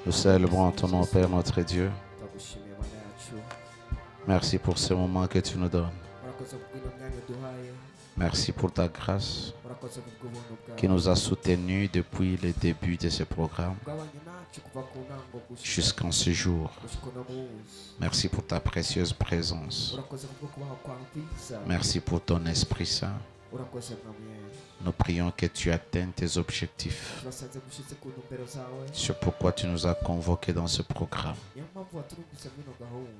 Nous célébrons ton nom, Père, notre Dieu. twagushimiye Mana yacu Merci pour ce moment que tu nous donnes. urakoze kubw'ino myanya uduhaye Merci pour ta grâce urakoze kubw'ubuntu qui bwawe nous a soutenus depuis le début de ce programme bwabanye nacu kuva ku ntango jusqu'en ce jour. gushika uno munsi Merci pour ta précieuse présence. urakoze kubwo kubaho kwawe kwiza Merci pour ton Esprit Saint. urakoze mwamwera Nous prions que tu atteignes tes objectifs. turasanze gushitse ku ntumbero zawe C'est pourquoi tu nous as convoqués dans ce programme. niyo mpamvu waturungitse mwino gahunda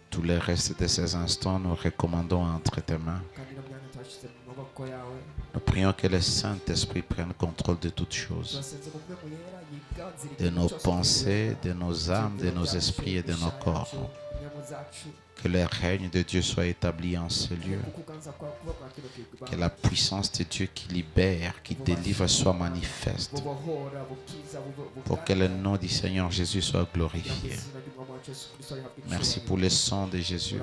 Tout le reste de ces instants, nous recommandons entre tes mains. kandi ino myanya twashyize mu maboko yawe Nous prions que le Saint-Esprit prenne contrôle de toutes choses. turasenze ngo mwe yera yiganzire De nos pensées, de nos âmes, de nos esprits et de nos corps. inyama zacu Que le règne de Dieu soit établi en ce lieu. kuko uganza kwawe kuba kwa kino Que kibanza la puissance de Dieu qui libère, qui délivre soit manifeste. bubohora bukiza Pour que le nom du Seigneur Jésus soit glorifié. Merci pour le sang de Jésus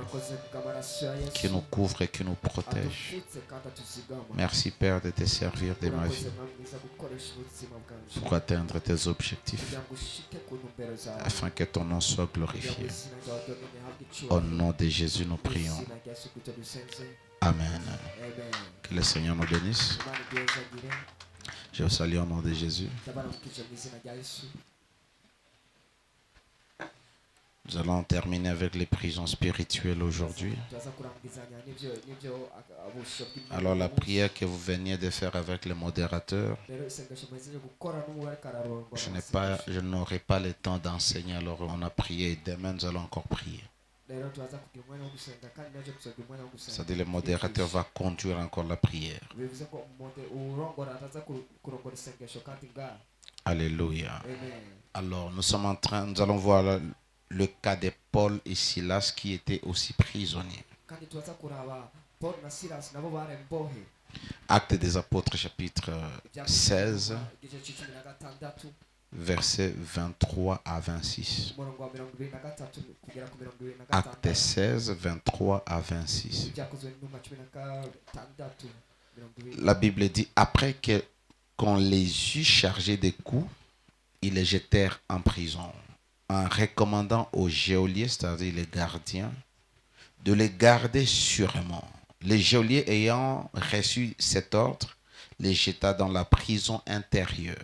qui nous couvre et qui nous protège. Merci Père de te servir de ma vie pour atteindre tes objectifs afin que ton nom soit glorifié. Au nom de Jésus, nous prions. Amen. Que le Seigneur nous bénisse. Je vous salue au nom de Jésus. Nous allons terminer avec les prisons spirituelles aujourd'hui. Alors la prière que vous veniez de faire avec le modérateur, je n'aurai pas le temps d'enseigner, alors on a prié. Demain, nous allons encore prier. C'est-à-dire le modérateur va conduire encore la prière. Alléluia. Alors nous allons voir le cas de Paul et Silas qui étaient aussi prisonniers. Actes des Apôtres chapitre 16, versets 23 à 26. Actes 16, 23 à 26. La Bible dit, après qu'on les eut chargés de coups, ils les jetèrent en prison, en recommandant aux geôliers, c'est-à-dire les gardiens, de les garder sûrement. Les geôliers ayant reçu cet ordre, les jeta dans la prison intérieure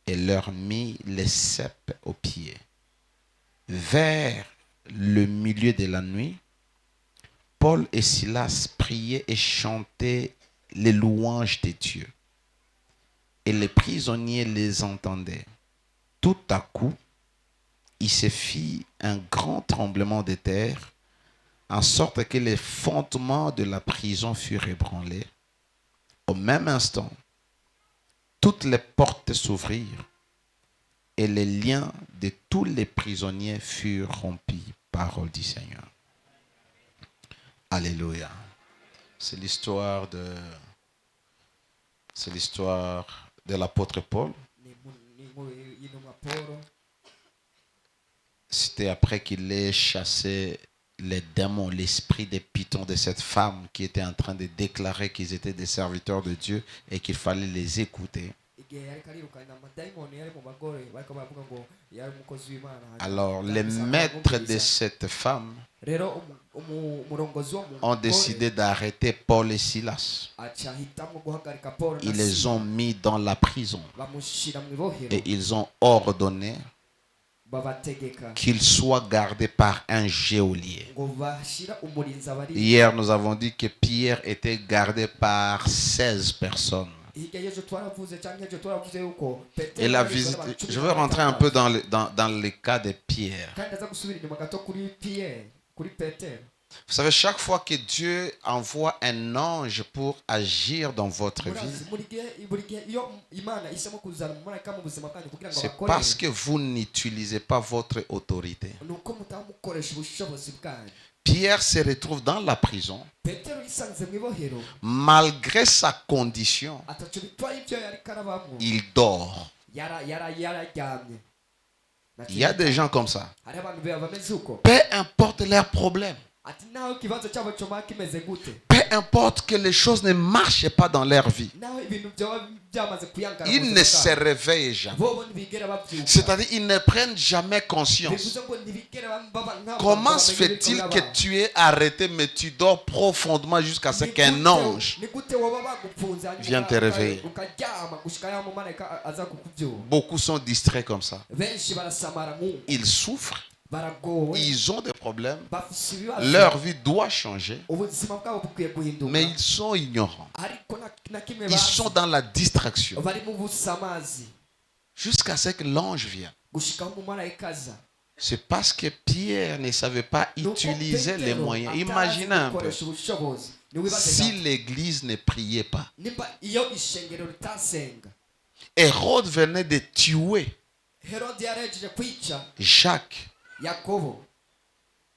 et leur mit les ceps aux pieds. Vers le milieu de la nuit, Paul et Silas priaient et chantaient les louanges de Dieu. Et les prisonniers les entendaient. Tout à coup, il se fit un grand tremblement de terre, en sorte que les fondements de la prison furent ébranlés. Au même instant, toutes les portes s'ouvrirent et les liens de tous les prisonniers furent rompus. Parole du Seigneur. Alléluia. C'est l'histoire de l'apôtre Paul. C'était après qu'il ait chassé les démons, l'esprit des pythons de cette femme qui était en train de déclarer qu'ils étaient des serviteurs de Dieu et qu'il fallait les écouter. Alors, les maîtres de cette femme ont décidé d'arrêter Paul et Silas. Ils les ont mis dans la prison et ils ont ordonné qu'ils soient gardés par un geôlier. Hier, nous avons dit que Pierre était gardé par 16 personnes. Et la visite, je veux rentrer un peu dans le cas de Pierre. Vous savez, chaque fois que Dieu envoie un ange pour agir dans votre vie, c'est parce que vous n'utilisez pas votre autorité. Pierre se retrouve dans la prison. Malgré sa condition, il dort. Il y a des gens comme ça. Peu importe leurs problèmes. Peu importe que les choses ne marchent pas dans leur vie, naho ibintu byaba byamaze kuyangana mu ils buzima ne bwabo, se réveillent jamais. bo ntibigera babyuka. C'est-à-dire, ils ne prennent jamais conscience. Bivuze ngo ntibigera baba nk'abantu Comment se bamenye fait-il ibikorwa que babo. tu es arrêté, mais tu dors profondément jusqu'à ce qu'un ange Ni gute waba bagupfunze hanyuma vienne te réveiller? ukaryama gushika ya mumarayika aza kukubyura. Beaucoup sont distraits comme ça. Benshi barasamara nk'uko Ils souffrent, baragowe, ils ont des problèmes, bafise ibibazo, leur vie doit changer, ubuzima bwabo bukwiye guhinduka, mais ils sont ignorants. ariko na kimwe Ils sont bazi dans la distraction bari mu busamazi jusqu'à ce que l'ange vienne. gushika aho umumarayika aza. C'est parce que Pierre ne savait pas utiliser les moyens. Imaginez un peu, si l'église ne priait pas, nimba iyo ishengero ritasenga, Hérode venait de tuer Herode yarejeje kwica Jacques. Yakobo.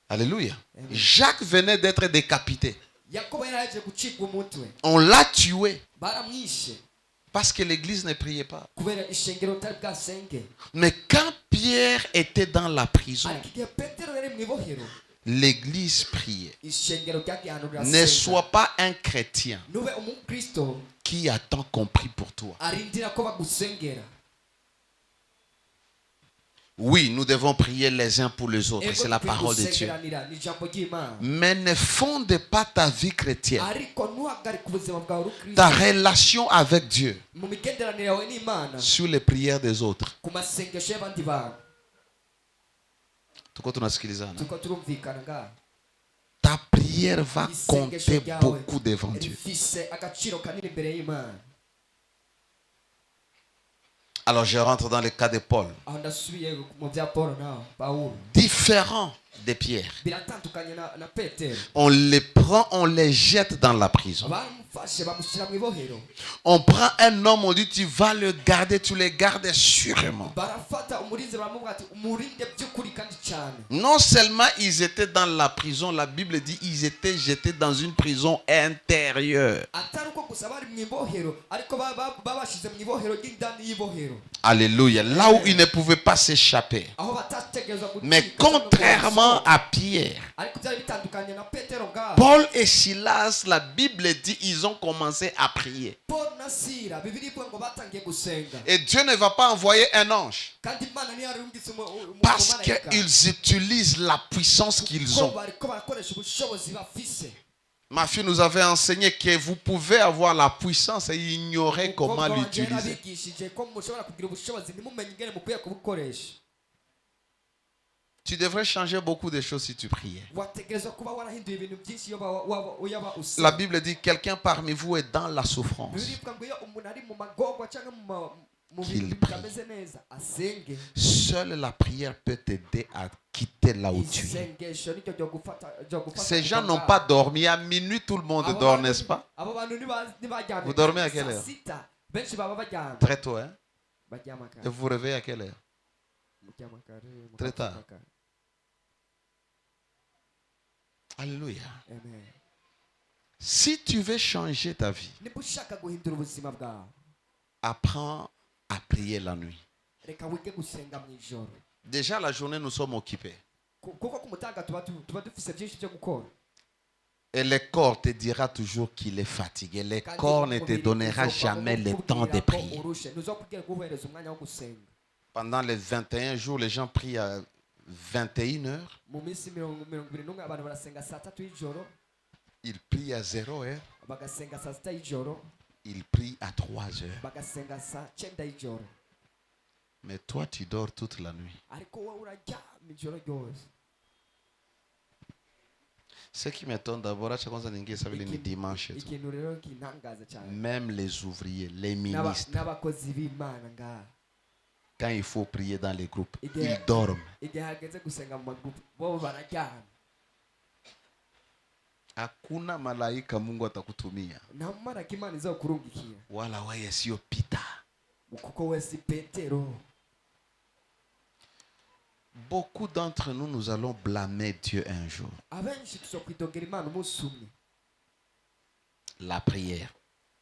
Alléluia. Jacques venait d'être décapité. Yakobo yaraje gucibwa umutwe, On l'a tué baramwishe parce que l'église ne priait pas. kubera ishengero ritari bwasenge. Mais quand Pierre était dans la prison, Ariko igihe Petero yari mu ibohero, l'église priait. ishengero ryagihanura Ne senga. sois pas un chrétien Nube umukristo qui attend qu'on prie pour toi. arindira ko bagusengera. Oui, nous devons prier les uns pour les autres. Ego C'est la dukwiye parole de Dieu. gusengeranira, ni ijambo ry'Imana. Mais ne fonde pas ta vie chrétienne, Ariko ntuhagarike ubuzima bwawe urukristo ta relation avec Dieu, mu migenderanire yawe n'Imana sur les prières des autres. ku masengesho y'abandi bantu. Tuko tunasikilizana. Tuko turumvikana ngaha. Ta prière va Isengesho compter ryawe beaucoup devant Dieu. rifise agaciro kanini imbere y'Imana. Alors je rentre dans le cas de Paul. Aho ndasubiye mu bya Paul naho Pawulo, Différent de Pierre. biratandukanye na Petero. On les prend, on les jette dans la prison. Baramufashe bamushyira mu ibohero, On prend un homme, on dit tu vas le garder, tu le gardes sûrement. barafata umurinzi baramubwira ati umurinde by'ukuri kandi cyane. Non seulement ils étaient dans la prison, la Bible dit ils étaient jetés dans une prison intérieure. Atari uko gusa bari mu ibohero, ariko babashize mu ibohero ry'indani y'ibohero, Alléluia. Là où ils ne pouvaient pas s'échapper. aho batategereza gucika. Mais contrairement à Pierre, ariko byari bitandukanye na Petero ngaho. Paul et Silas, la Bible dit ils ont commencé à prier. Paul na Sila, Bibiliya ivuga ngo batangiye gusenga, Et Dieu ne va pas envoyer un ange kandi Imana ntiyarungitse parce umumarayika, qu'ils utilisent la puissance qu'ils ko ont. bariko barakoresha ubushobozi bafise. Ma fille nous avait enseigné que vous pouvez avoir la puissance et ignorer comment Umukobwa wanjye l'utiliser. yarabigishije ko mushobora kugira ubushobozi ntimumenye ingene mukwiye kubukoresha. Tu devrais changer beaucoup de choses si tu priais. Wategerezwa kuba warahinduye ibintu byinshi iyo uyaba La usenga. Bible dit quelqu'un parmi vous est dans la souffrance. Bibiliya ngo iyo umuntu ari mu magorwa cyangwa mu Qu'il bintu prie. bitameze neza asenge. Seule la prière peut t'aider à quitter là où tu es. Isengesho nicyo ryo gufata Ces gens n'ont pas dormi. À minuit, tout le monde dort, n'est-ce pas? Abo bantu ntibaryamye. Vous dormez à quelle heure? Saa sita, benshi baba baryamye. Très tôt, hein? Baryama kare. Et vous vous réveillez à quelle heure? Muryama kare, Très mukabyuka tard. kare. Alléluia. Amen. Si tu veux changer ta vie, Niba ushaka guhindura ubuzima bwawe, apprends à prier la nuit. reka wige gusenga mu ijoro. Déjà, la journée, nous sommes occupés. Kuko ku mutaga tuba dufise byinshi byo gukora. Et le corps te dira toujours qu'il est fatigué. Le Kandi corps ne te umubiri donnera uzova jamais le temps de ukubwira ko prier. urushe. Ntuzokubwira guhereza umwanya wo gusenga. Pendant les 21 jours, les gens prient à 21 heures. Mu minsi 21 abantu barasenga saa 3 y'ijoro, Ils prient à 0 heure. bagasenga saa 6 y'ijoro, Ils prient à 3 heures. bagasenga saa 9 y'ijoro. Mais toi, tu dors toute la nuit. Ariko wowe uraryama ijoro ryose. Ce qui m'étonne d'abord, acha kwanza niingie sababu ni dimanche tu. Ikintu rero kintangaza cyane. Même les ouvriers, les ministres, N'abakozi b'Imana ngaha. quand il faut prier dans les groupes, Et ils dorment. Igihe hageze gusenga mu magurupe, bo bararyama. Hakuna malaika Mungu atakutumia. Nta marayika Imana izokurungikira. Wala wewe sio Peter. Kuko we si Petero. Beaucoup d'entre nous, nous allons blâmer Dieu un jour. Abenshi tuzokwidogera Imana umunsi umwe. La prière,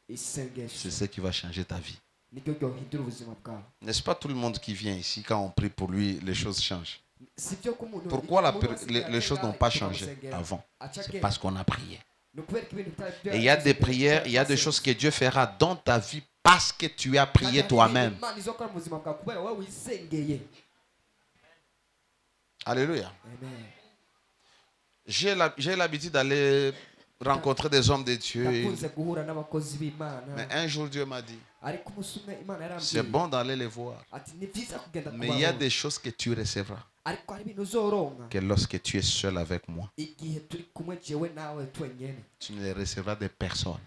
Isengesho c'est ce qui va changer ta vie. niryo ryohindura ubuzima bwawe. N'est-ce pas tout le monde qui vient ici, quand on prie pour lui, les choses changent. Si byo ko umuntu Pourquoi umuntu wese les choses n'ont pas changé gusengera, avant? aca C'est agenda. parce qu'on a prié. Et il y a des prières, il y a des choses que Dieu fera dans ta vie parce que tu as prié toi-même. Alléluia. J'ai l'habitude d'aller rencontrer des hommes de Dieu. Mais un jour, Dieu m'a dit, c'est bon d'aller les voir. Mais il y a des choses que tu recevras que lorsque tu es seul avec moi, tu ne les recevras de personne.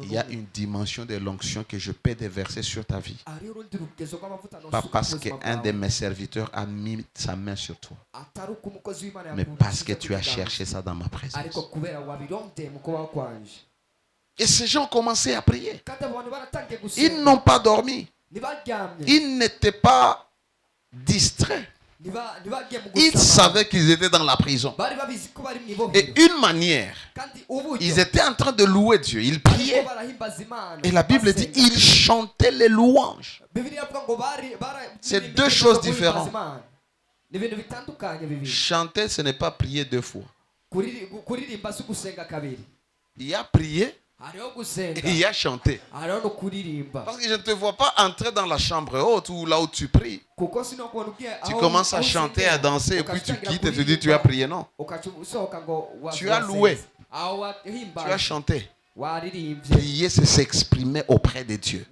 Il y a une dimension de l'onction que je peux déverser sur ta vie. Pas parce qu'un de mes serviteurs a mis sa main sur toi, mais parce que tu as cherché ça dans ma présence. Et ces gens ont commencé à prier. Ils n'ont pas dormi. Ils n'étaient pas distraits. Ils savaient qu'ils étaient dans la prison. Et une manière, ils étaient en train de louer Dieu. Ils priaient. Et la Bible dit, ils chantaient les louanges. C'est deux choses différentes. Chanter, ce n'est pas prier deux fois. Il a prié et il a chanté. Parce que je ne te vois pas entrer dans la chambre haute ou là où tu pries. Tu commences à chanter, à danser et puis tu quittes et tu dis tu as prié. Non. Tu as loué. Tu as chanté. Prier, c'est s'exprimer auprès de Dieu.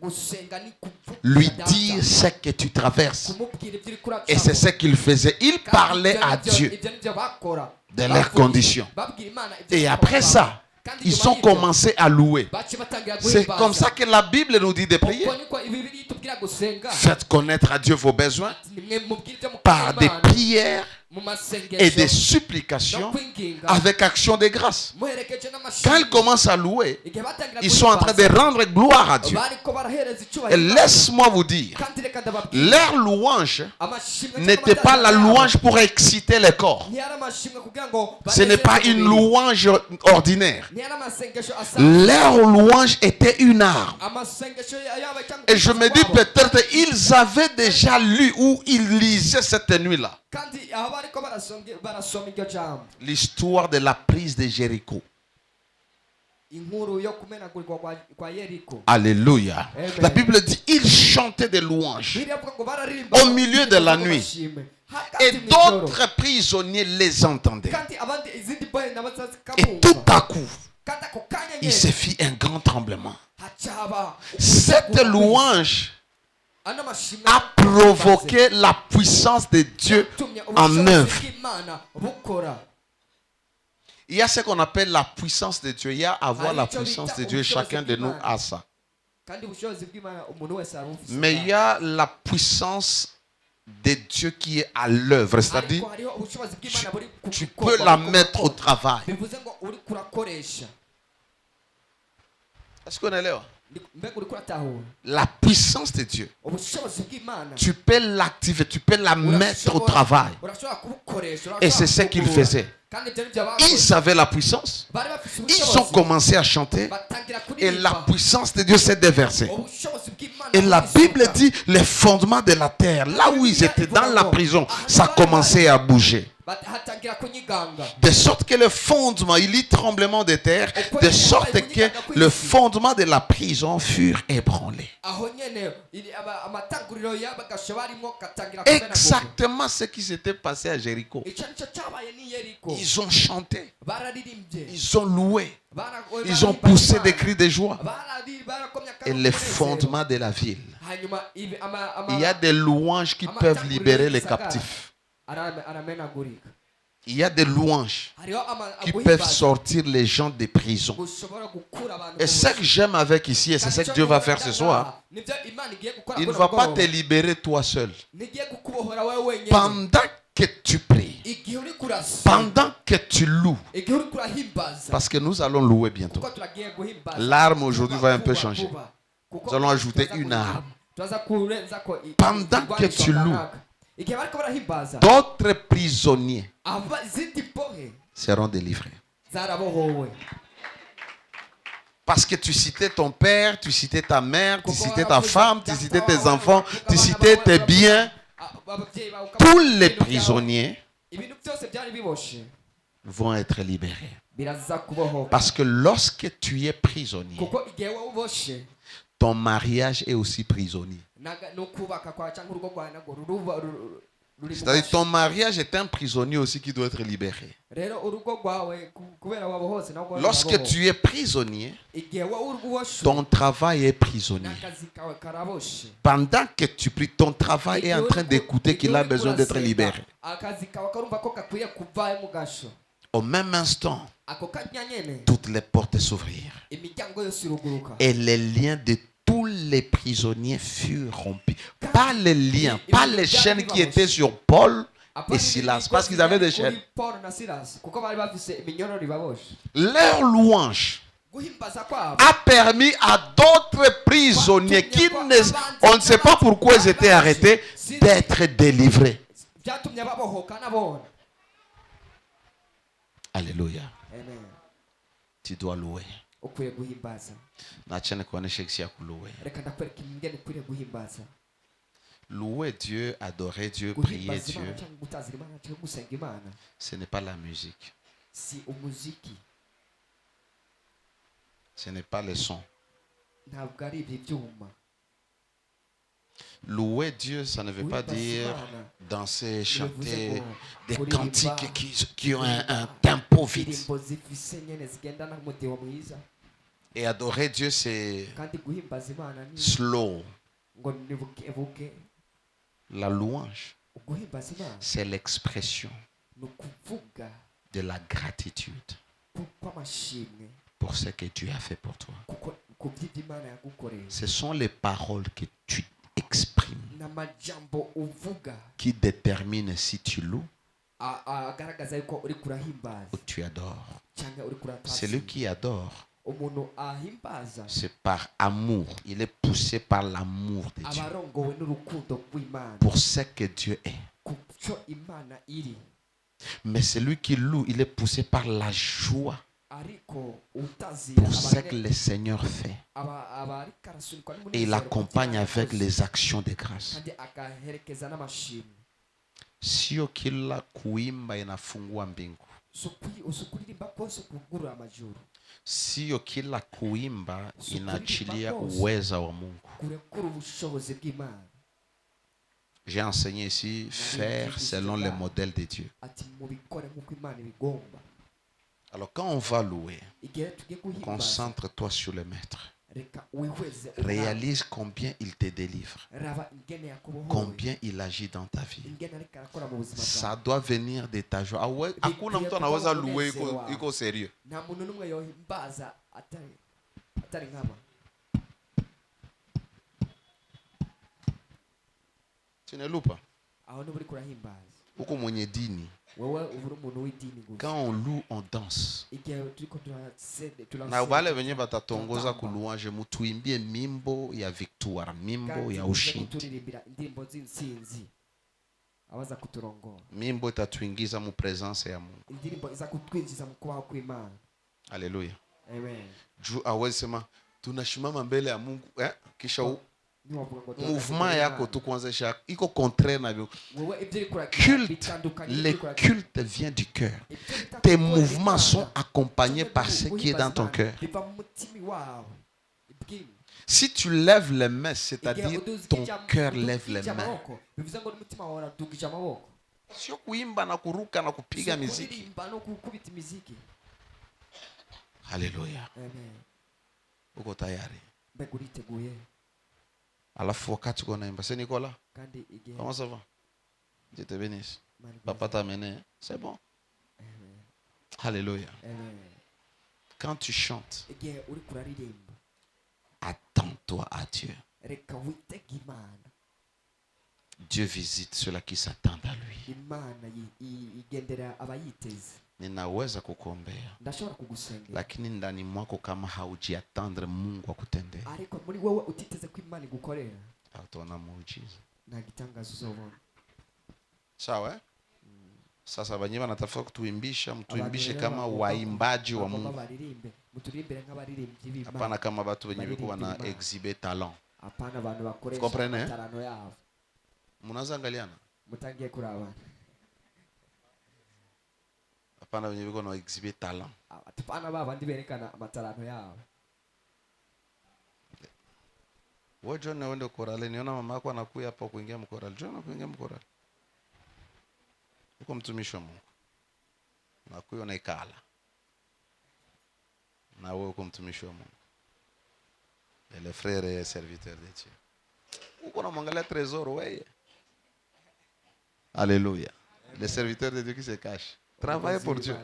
Lui dire ce que tu traverses. Et c'est ce qu'il faisait. Il parlait à Dieu de leurs conditions. Et après ça, ils ont commencé à louer. C'est comme ça que la Bible nous dit de prier. Faites connaître à Dieu vos besoins par des prières et des supplications avec action de grâce. Quand ils commencent à louer, ils sont en train de rendre gloire à Dieu. Et laisse-moi vous dire, leur louange n'était pas la louange pour exciter le corps. Ce n'est pas une louange ordinaire. Leur louange était une arme. Et je me dis peut-être ils avaient déjà lu ou ils lisaient cette nuit-là l'histoire de la prise de Jéricho. Alléluia. La Bible dit ils chantaient des louanges au milieu de la nuit. Et d'autres prisonniers les entendaient. Et tout à coup, il se fit un grand tremblement. Cette louange a provoqué la puissance de Dieu en œuvre. Il y a ce qu'on appelle la puissance de Dieu. Il y a à avoir la puissance de Dieu. Chacun de nous a ça. Mais il y a la puissance de Dieu qui est à l'œuvre. C'est-à-dire, tu peux la mettre au travail. Est-ce qu'on est là? La puissance de Dieu, tu peux l'activer, tu peux la mettre au travail. Et c'est ce qu'il faisait. Ils avaient la puissance. Ils ont commencé à chanter. Et la puissance de Dieu s'est déversée. Et la Bible dit les fondements de la terre, là où ils étaient dans la prison, ça commençait à bouger. De sorte que le fondement, il y a tremblement de terre, de sorte que le fondement de la prison furent ébranlés. Exactement ce qui s'était passé à Jéricho. Ils ont chanté, ils ont loué, ils ont poussé des cris de joie. Et les fondements de la ville. Il y a des louanges qui peuvent libérer les captifs. Il y a des louanges qui peuvent sortir les gens des prisons. Et ce que j'aime avec ici, et c'est ce que Dieu va faire ce soir, il ne va pas te libérer toi seul. Pendant que tu pries, pendant que tu loues, parce que nous allons louer bientôt. L'arme aujourd'hui va un peu changer. Nous allons ajouter une arme. Pendant que tu loues, d'autres prisonniers seront délivrés. Parce que tu citais ton père, tu citais ta mère, tu citais ta femme, tu citais tes enfants, tu citais tes biens. Tous les prisonniers vont être libérés. biraza kubohoka Parce que lorsque tu es prisonnier, kuko igihe wowe uboshe ton mariage est aussi prisonnier. no kubaka kwa cyangwa urugo rwawe nabwo ruri mu C'est-à-dire kasho. ton mariage est un prisonnier aussi qui doit être libéré. Rero urugo rwawe kubera wabohose nabwo Lorsque tu es prisonnier, igihe wowe uboshe ton travail est prisonnier. n'akazi kawe karaboshe. Pendant que tu pries, ton travail est en train d'écouter qu'il a besoin d'être libéré. akazi kawe karumva ko gakwiye kuva mu gasho. Au même instant, ako kanya nyene toutes les portes s'ouvrirent. imiryango yose iruguruka Et les liens de tous les prisonniers furent rompus. Pas les liens, pas les chaînes qui étaient sur Paul et Silas, parce qu'ils avaient des chaînes. Paul na Silas kuko bari bafise iminyororo ibaboshe. Leur louange Guhimbaza kwabo a permis à d'autres prisonniers qui on ne sait pas pourquoi ils étaient arrêtés, d'être délivrés. byatumye babohoka nabona. Alléluia. Amen. Tu dois louer. Ukwiye guhimbaza. Nachane kuonesha kisi ya kulouer. Reka ndakwereka ingene ukwiye guhimbaza. Louer Dieu, adorer Dieu, prier Guhimbaza Dieu, Imana cyangwa gutazira Imana cyangwa gusenga Imana ce n'est pas la musique. si umuziki, Ce n'est pas le son. ntabwo ari ibyo byuma. Louer Dieu, ça ne veut pas dire danser, chanter des cantiques qui ont un tempo vite. indirimbo zifise nyene zigendana n'umudiho mwiza. Et adorer Dieu, c'est Kandi guhimbaza Imana ni slow. ngo ni buke. La louange, Guhimbaza Imana c'est l'expression ni ukuvuga de la gratitude kw'amashimwe pour ce que Dieu a fait pour toi. kuko ku by'ibyo Imana yagukoreye. Ce sont les paroles que tu exprimes n'amajambo uvuga qui déterminent si tu loues agaragaza yuko uri kurahimbaza ou tu adores. cyangwa uri kurataza. Celui qui adore, umuntu ahimbaza c'est par amour. Il est poussé par l'amour de Dieu abarongowe n'urukundo rw'Imana pour ce que Dieu est. ku cyo Imana iri. Mais celui qui loue, il est poussé par la joie ariko utazira pour ce que le Seigneur fait. abari karasunikwa Et il accompagne avec les actions de grâce. kandi akaherekeza n'amashimwe. Sio kila kuimba inafungua mbingu. usukuririmba kose kugurura amajuru. Sio kila kuimba inaachilia uweza wa Mungu. kurekura ubushobozi bw'Imana. J'ai enseigné ici faire selon le modèle de Dieu. ati mubikore nk'uko Imana ibigomba. Alors quand on va louer, igihe tugiye guhimbaza concentre-toi sur le maître. reka wihweze Réalise combien il te délivre, raba ingene yakubohoye, combien il agit dans ta vie. ingene ariko arakora mu buzima Ça bwawe. doit venir de ta joie. Hakuna mtu anaweza louer iko sérieux. nta muntu n'umwe yohimbaza atari nk'aba. Tu ne loues pas. aho niba uri kurahimbaza Uko mwenye dini. wowe uba uri umuntu w'idini gusa. Quand on loue, on danse. igihe turiko Na wale wenye batatongoza kuluanje mutuimbie mimbo ya victoire, mimbo ya ushindi. turirimbira indirimbo z'intsinzi abaza kuturongora. Mimbo itatuingiza mu presence ya Mungu. indirimbo iza kutwinjiza mu kubaho kw'Imana. Haleluya. Amen. Juu awezi sema tunashimama mbele ya Mungu kisha Niwavuga ngo mouvement yako tu kuanzisha iko contraire na wowe ibyo uri kurakora culte. bitandukanye Le culte vient du cœur. Tes mouvements sont accompagnés par ce qui est dans ton cœur. biva mu mutima wawe. Ibwimi. Si tu lèves les mains, c'est-à-dire ton cœur lève les mains. bivuze ngo n'umutima wawe uradugije amaboko. Sio kuimba na kuruka na kupiga miziki. kuririmba no gukubita imiziki. Haleluya. Amen. Uko tayari? mbega uriteguye Alafu wakati uko naimba, c'est Nicolas. kandi igihe Comment ça va? Dieu te bénisse. Imana ibaze. Papa t'a amené. C'est bon. Amen. Alléluia. Amen. Quand tu chantes, igihe uri kuraririmba attends-toi à Dieu. reka witege Imana. Dieu visite ceux-là qui s'attendent à lui. Imana igendera abayiteze. Ninaweza kukuombea, ndashobora kugusengera lakini ndani mwako kama haujiatendre Mungu akutendee, ariko muri wowe utiteze ko Imana igukorera hautaona muujiza. nta gitangazo uzobona. Sawa? Sasa banyewe wanatafuta kutuimbisha, mtuimbishe Abantu kama rero waimbaji wa bagomba Mungu. baririmbe muturimbire nk'abaririmbyi b'Imana. Hapana kama watu wenye wiko wana exhibe talent. apana abantu bakoresha Comprenez? amatarano yabo. Mnaanza angaliana? mutangiye kurabana. hapana wenye viko na exhibit talent. Hapana babandi berekana amatalano yabo. Wewe John uende korale, niona mama yako anakuja hapa kuingia mkorale. John kuingia mkorale. Uko mtumishi wa Mungu. Nakuja unaikala. Na wewe uko mtumishi wa Mungu. Et le frère est serviteur de Dieu. Uko na mwangalia trésor wewe. Alléluia. Le serviteur de Dieu qui se cache. Travaille pour Dieu.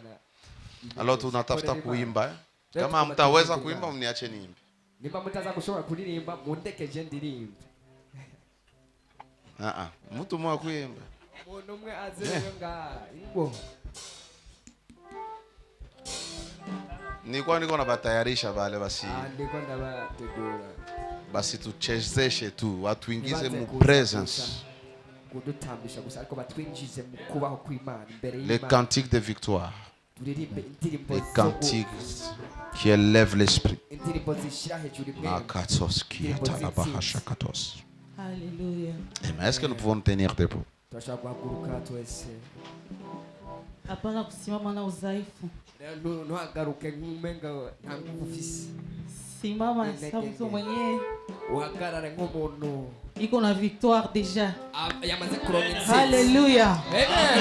Alors tunatafuta kuimba. Kama mtaweza kuimba mniache niimbe. Nimba mtaza kushobora kuririmba mundekeje ndirimbe. Mtu mwa kuimba. Umuntu umwe azeyo nga ingo. Niko na batayarisha wale basi. Ndiko ndabategura. Basi tuchezeshe tu, watuingize mu presence. Kudutambisha gusa ariko batwinjize mu kubaho kw'Imana imbere y'Imana. Les cantiques de victoire. Les cantiques qui élèvent l'esprit. Alléluia. Amen. Est-ce que nous pouvons nous tenir debout? Hapana kusimama na udhaifu. Simama kama mtu mwenyewe iko na victoire déjà. Alléluia.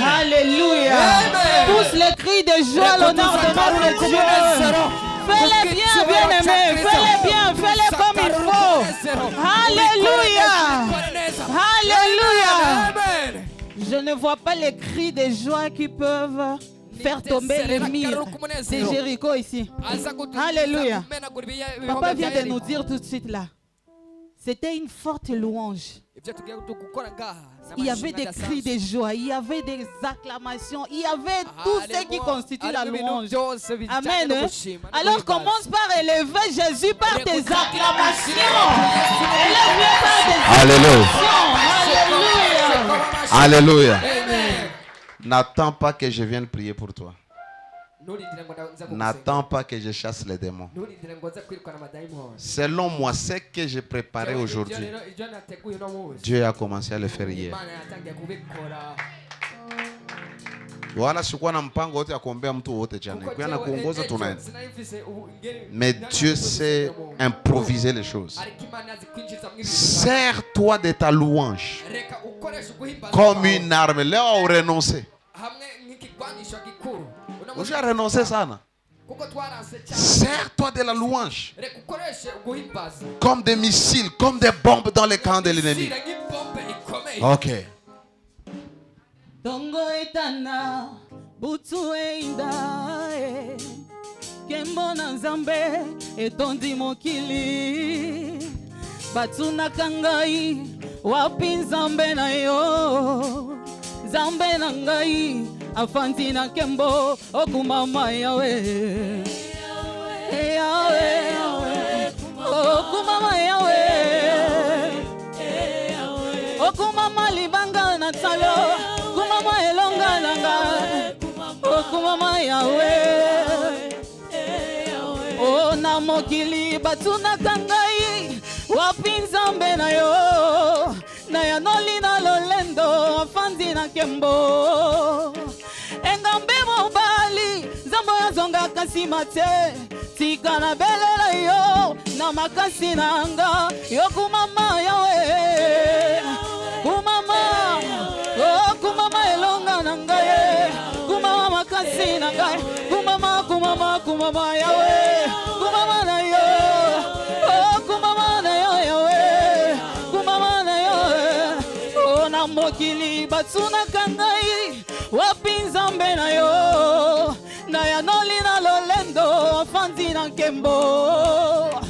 Alléluia. Pousse les cris de joie l'honneur de notre Dieu. Fais-les bien, bien-aimés. Fais-les bien, fais-les comme il faut. Alléluia. Alléluia. Je ne vois pas les cris de joie qui peuvent faire tomber les murs. C'est Jéricho ici. Alléluia. Papa vient de nous dire tout de suite là. C'était une forte louange. Il y avait des cris de joie, il y avait des acclamations, il y avait tout ce qui constitue la louange. Amen. Alors commence par élever Jésus par tes acclamations. Élève-le par tes acclamations. Alléluia. Alléluia. N'attends pas que je vienne prier pour toi. N'attends pas que je chasse les démons. Selon moi, ce que j'ai préparé aujourd'hui, Dieu a commencé à le faire hier. Wala sikuwa na mpango wote ya kuombea mtu wote jana. Kwa na kuongoza tunaenda. Mais Dieu sait improviser les choses. Sers-toi de ta louange comme une arme. Là où renoncer. J'ai renoncé sana. Sers-toi de la louange comme des missiles, comme des bombes dans les camps de l'ennemi. Ok. Dongo etana butu einda kembo na nzambe etondi mokili batuna kangai wapi nzambe na yo nzambe na ngai afandi na kembo okumama yawe yawe okumama yawe okumama libanga na talo kumama elonga nanga okumama yawe o na mokili batuna kangai wapi nzambe na yo na yanoli na lolendo afandi na kembo engambe mobali nzambo yazonga kasi mate tika na belela yo na makasi nanga yo kumama yawe kumama oh kumama elonga nanga ye kumama makasi nanga kumama kumama kumama yawe kumama na yo oh kumama na yo yawe kumama na yo oh na mokili batsuna kangai wapi nzambe na yo na yanoli na lolendo afandi na nkembo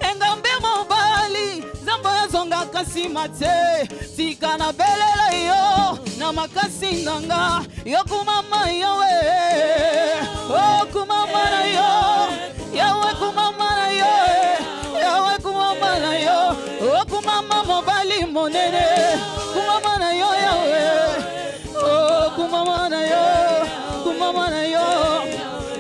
engambe mobali nzambo yazonga kasi mate tika na belela yo na makasi nanga yo kumama yawe oh kumama na yo yawe kumama na yo yawe kumama na yo oh kumama mobali monene kumama na yo yawe oh kumama na yo kumama na yo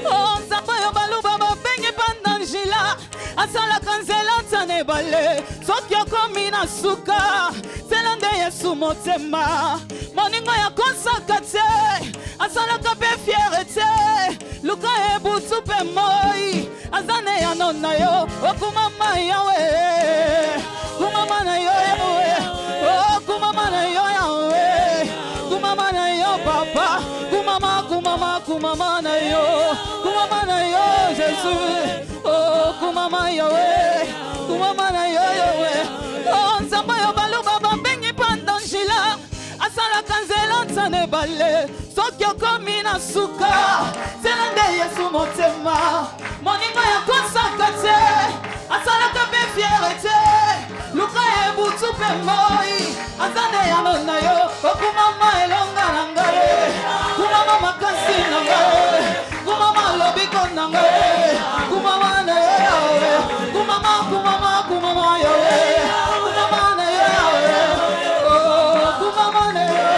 oh nzambo yo baluba babengi pandanjila asala kanzela tane bale soki okomi na suka zela nde yesu motema moningo ya kosaka te asalaka mpe fierté luka ebutu mpe moi azane ya nona yo okumama yawe kumama na yo yawe kumama na yo yawe kumama na yo papa kumama na yo Jésus kumama yawe kumama na yo yawe nzamba yo baluba babengi pandanjila asalaka nzela ntane bale soki okomi na suka nzela nde Yesu motema moninga ya kosaka te asalaka mpe fierté luka ebutu mpe moi azane yano na yo okumama elonga na ngai kumama makasi na ngai kumama lobiko na ngai kumama na yo yawe kumama yawe kumama na yo yawe kumama na yo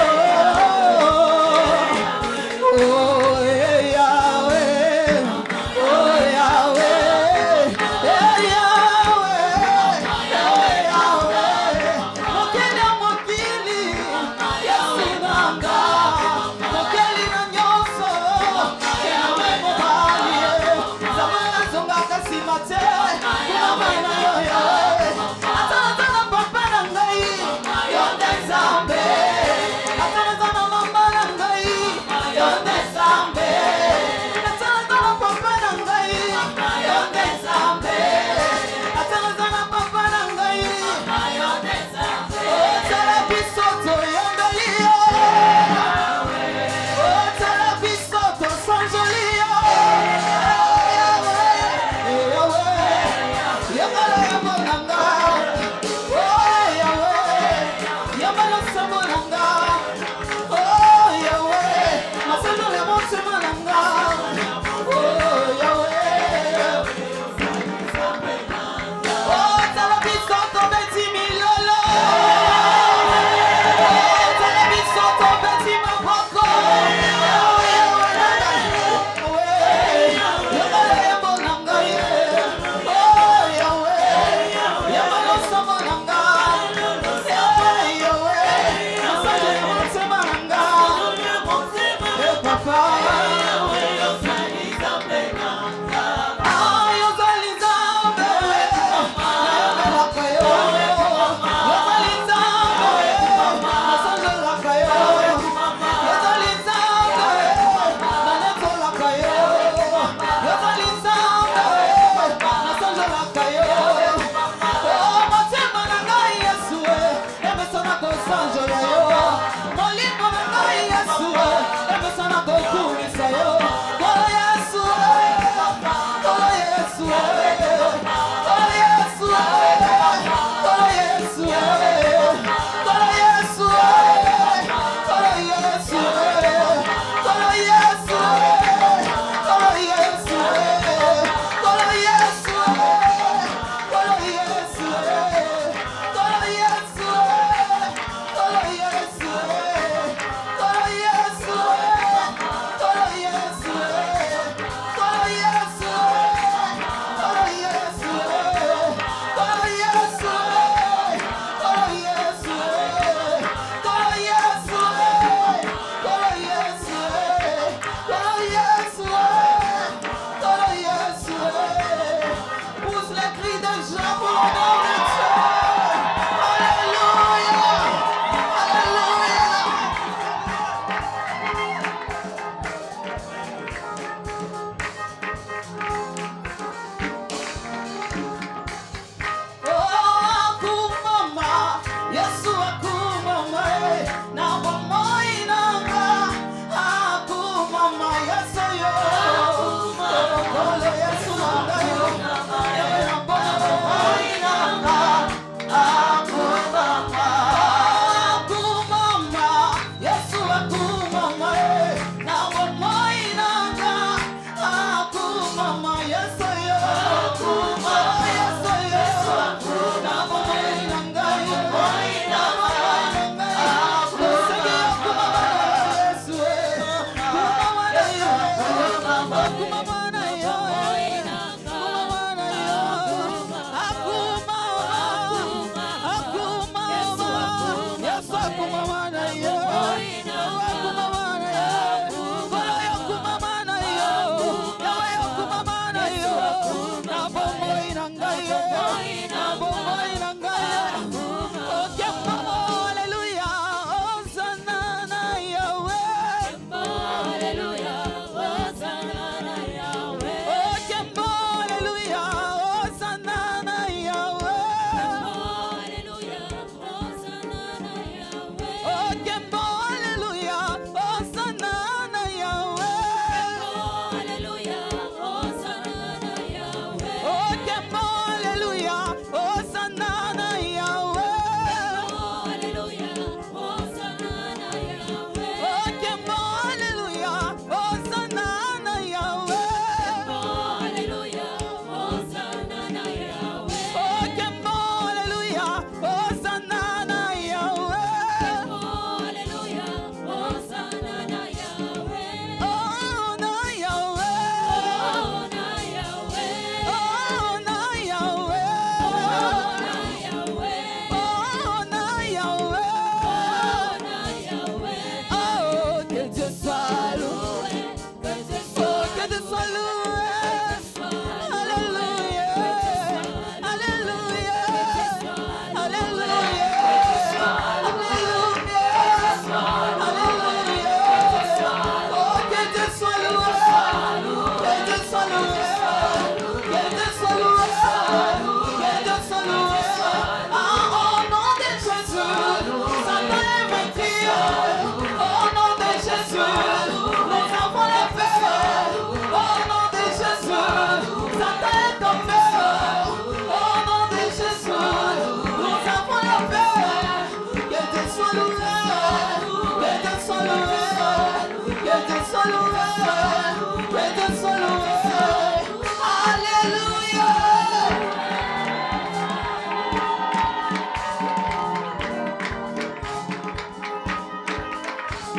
Est-ce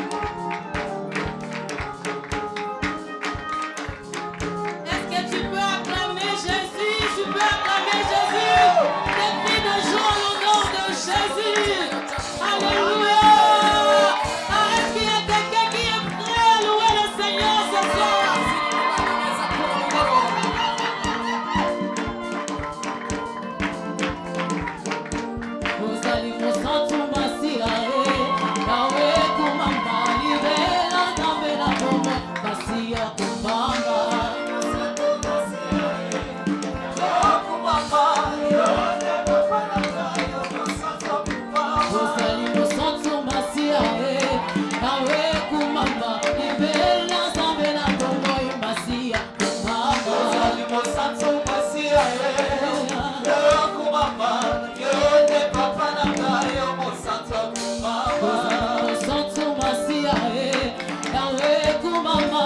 que tu peux acclamer Jésus? Tu peux acclamer Jésus. Des cris de joie au nom de Jésus. Alléluia. Ah, est-ce qu'il y a quelqu'un qui est prêt à louer le Seigneur ce soir? Uzali musantu masiae, nawe kumamba libela zambe na bomo masia kumamba. Uzali musantu masiae, nawe kumamba libela zambe na bomo masia kumamba. Uzali musantu masiae, nawe kumamba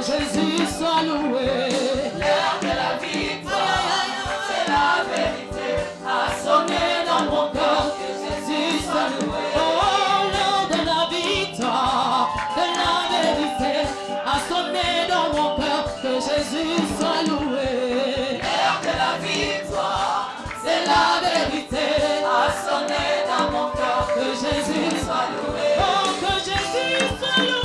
Jésus soit loué. L'heure de la victoire, c'est la vérité. A sonné dans mon cœur que Jésus soit loué. Oh, l'heure de la victoire, de la vérité. A sonné dans mon cœur que Jésus soit loué. L'heure de la victoire, c'est la vérité. A sonné dans mon cœur que Jésus soit loué. Oh, que Jésus soit loué.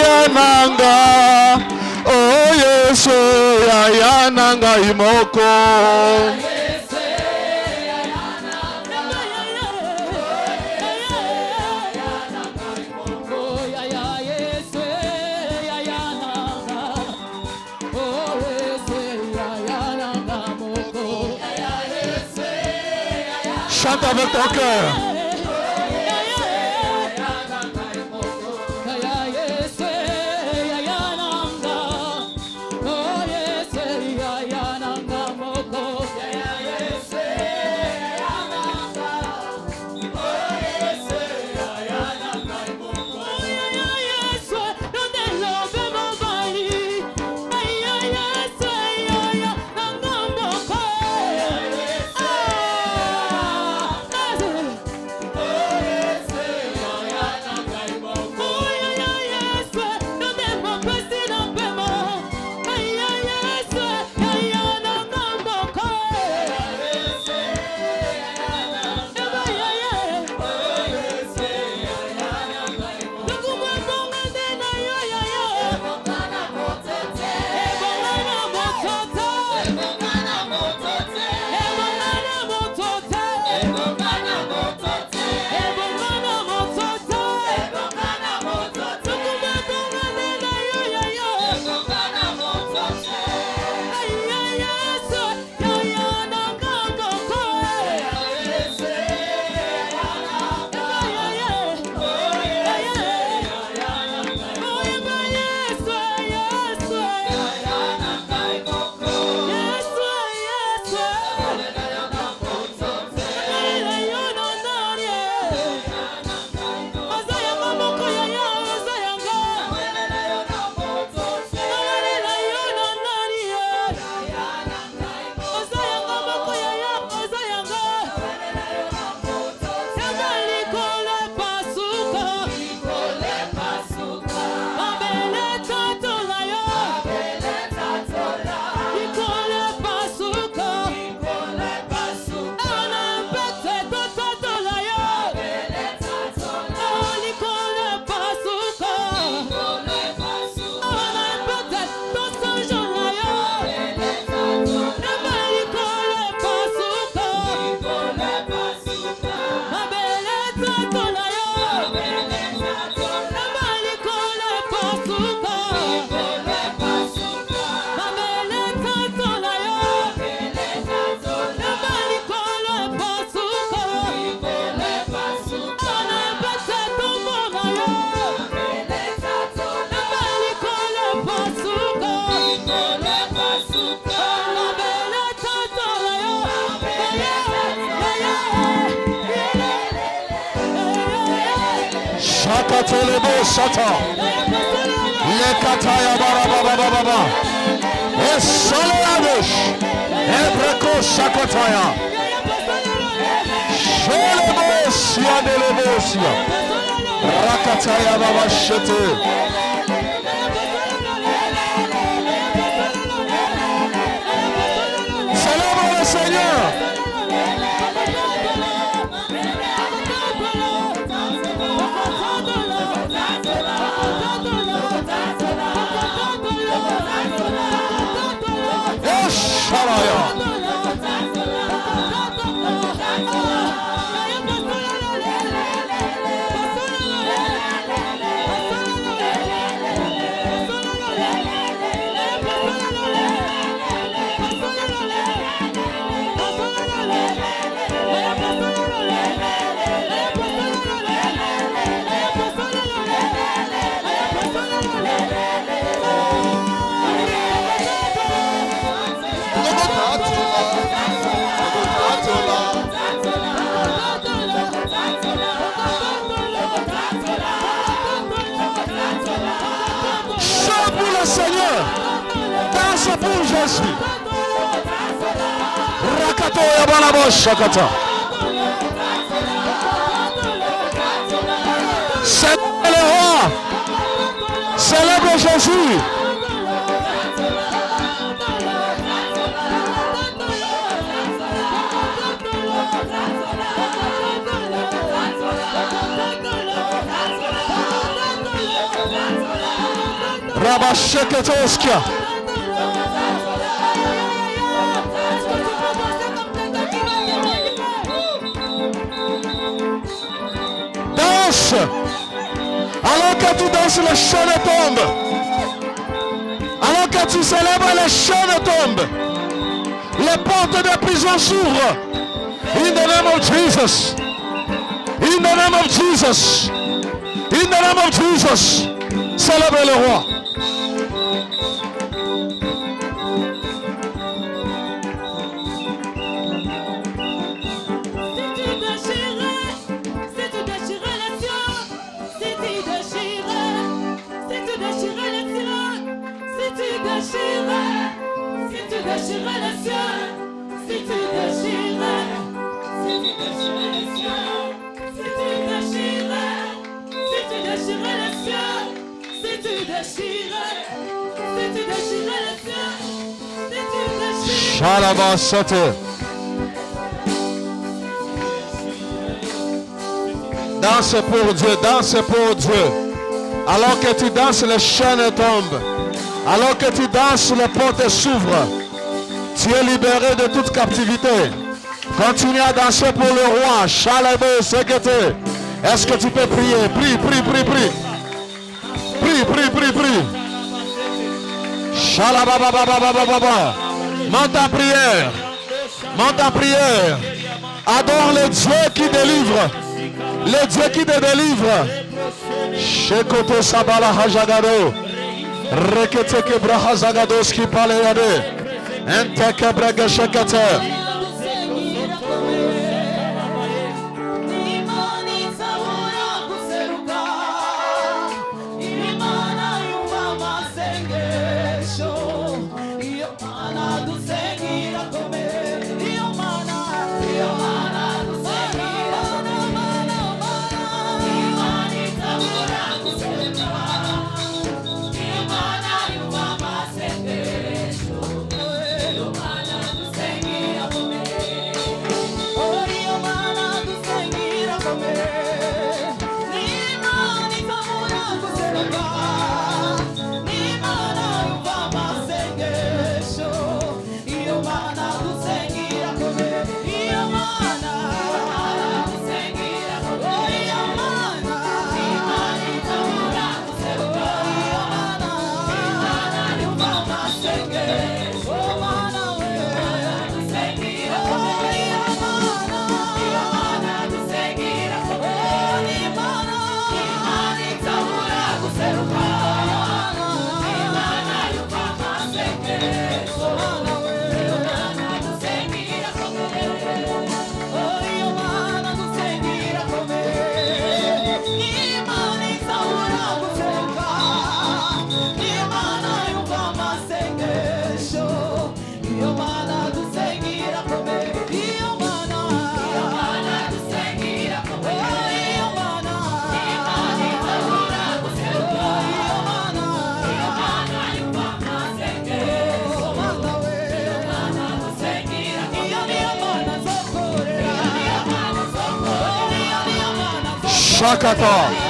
yananga. Oh Yesu yananga imoko. Chante avec ton cœur. Shakatolebo shata. Lekataya barababababa. Esalayadosh. Ebreko shakataya. Sholebo siadelebo sia. Rakataya baba shete. Célèbre le Seigneur. Seigneur, danse pour Jésus. Rakato ya balabo shakata. C'est le roi. Célèbre Jésus. Rabasheketoskia. Danse. Alors que tu danses, les chaînes tombent. Alors que tu célèbres, les chaînes tombent. Les portes de prison s'ouvrent. In the name of Jesus. In the name of Jesus. In the name of Jesus. Célèbre le roi. Shalabasate. Danse pour Dieu, danse pour Dieu. Alors que tu danses, les chaînes tombent. Alors que tu danses, les portes s'ouvrent. Tu es libéré de toute captivité. Continue à danser pour le roi. Shalabé, Sekete. Est-ce que tu peux prier? Prie, prie, prie, prie. Prie, prie, prie, prie. Shalababababababa. Monte en prière. Monte en prière. Adore le Dieu qui délivre. Le Dieu qui te délivre. Shekoto Sabala Hajagado. Reketeke Brahazagadoski Paleyade. Enteke Bragashakate. Shakata.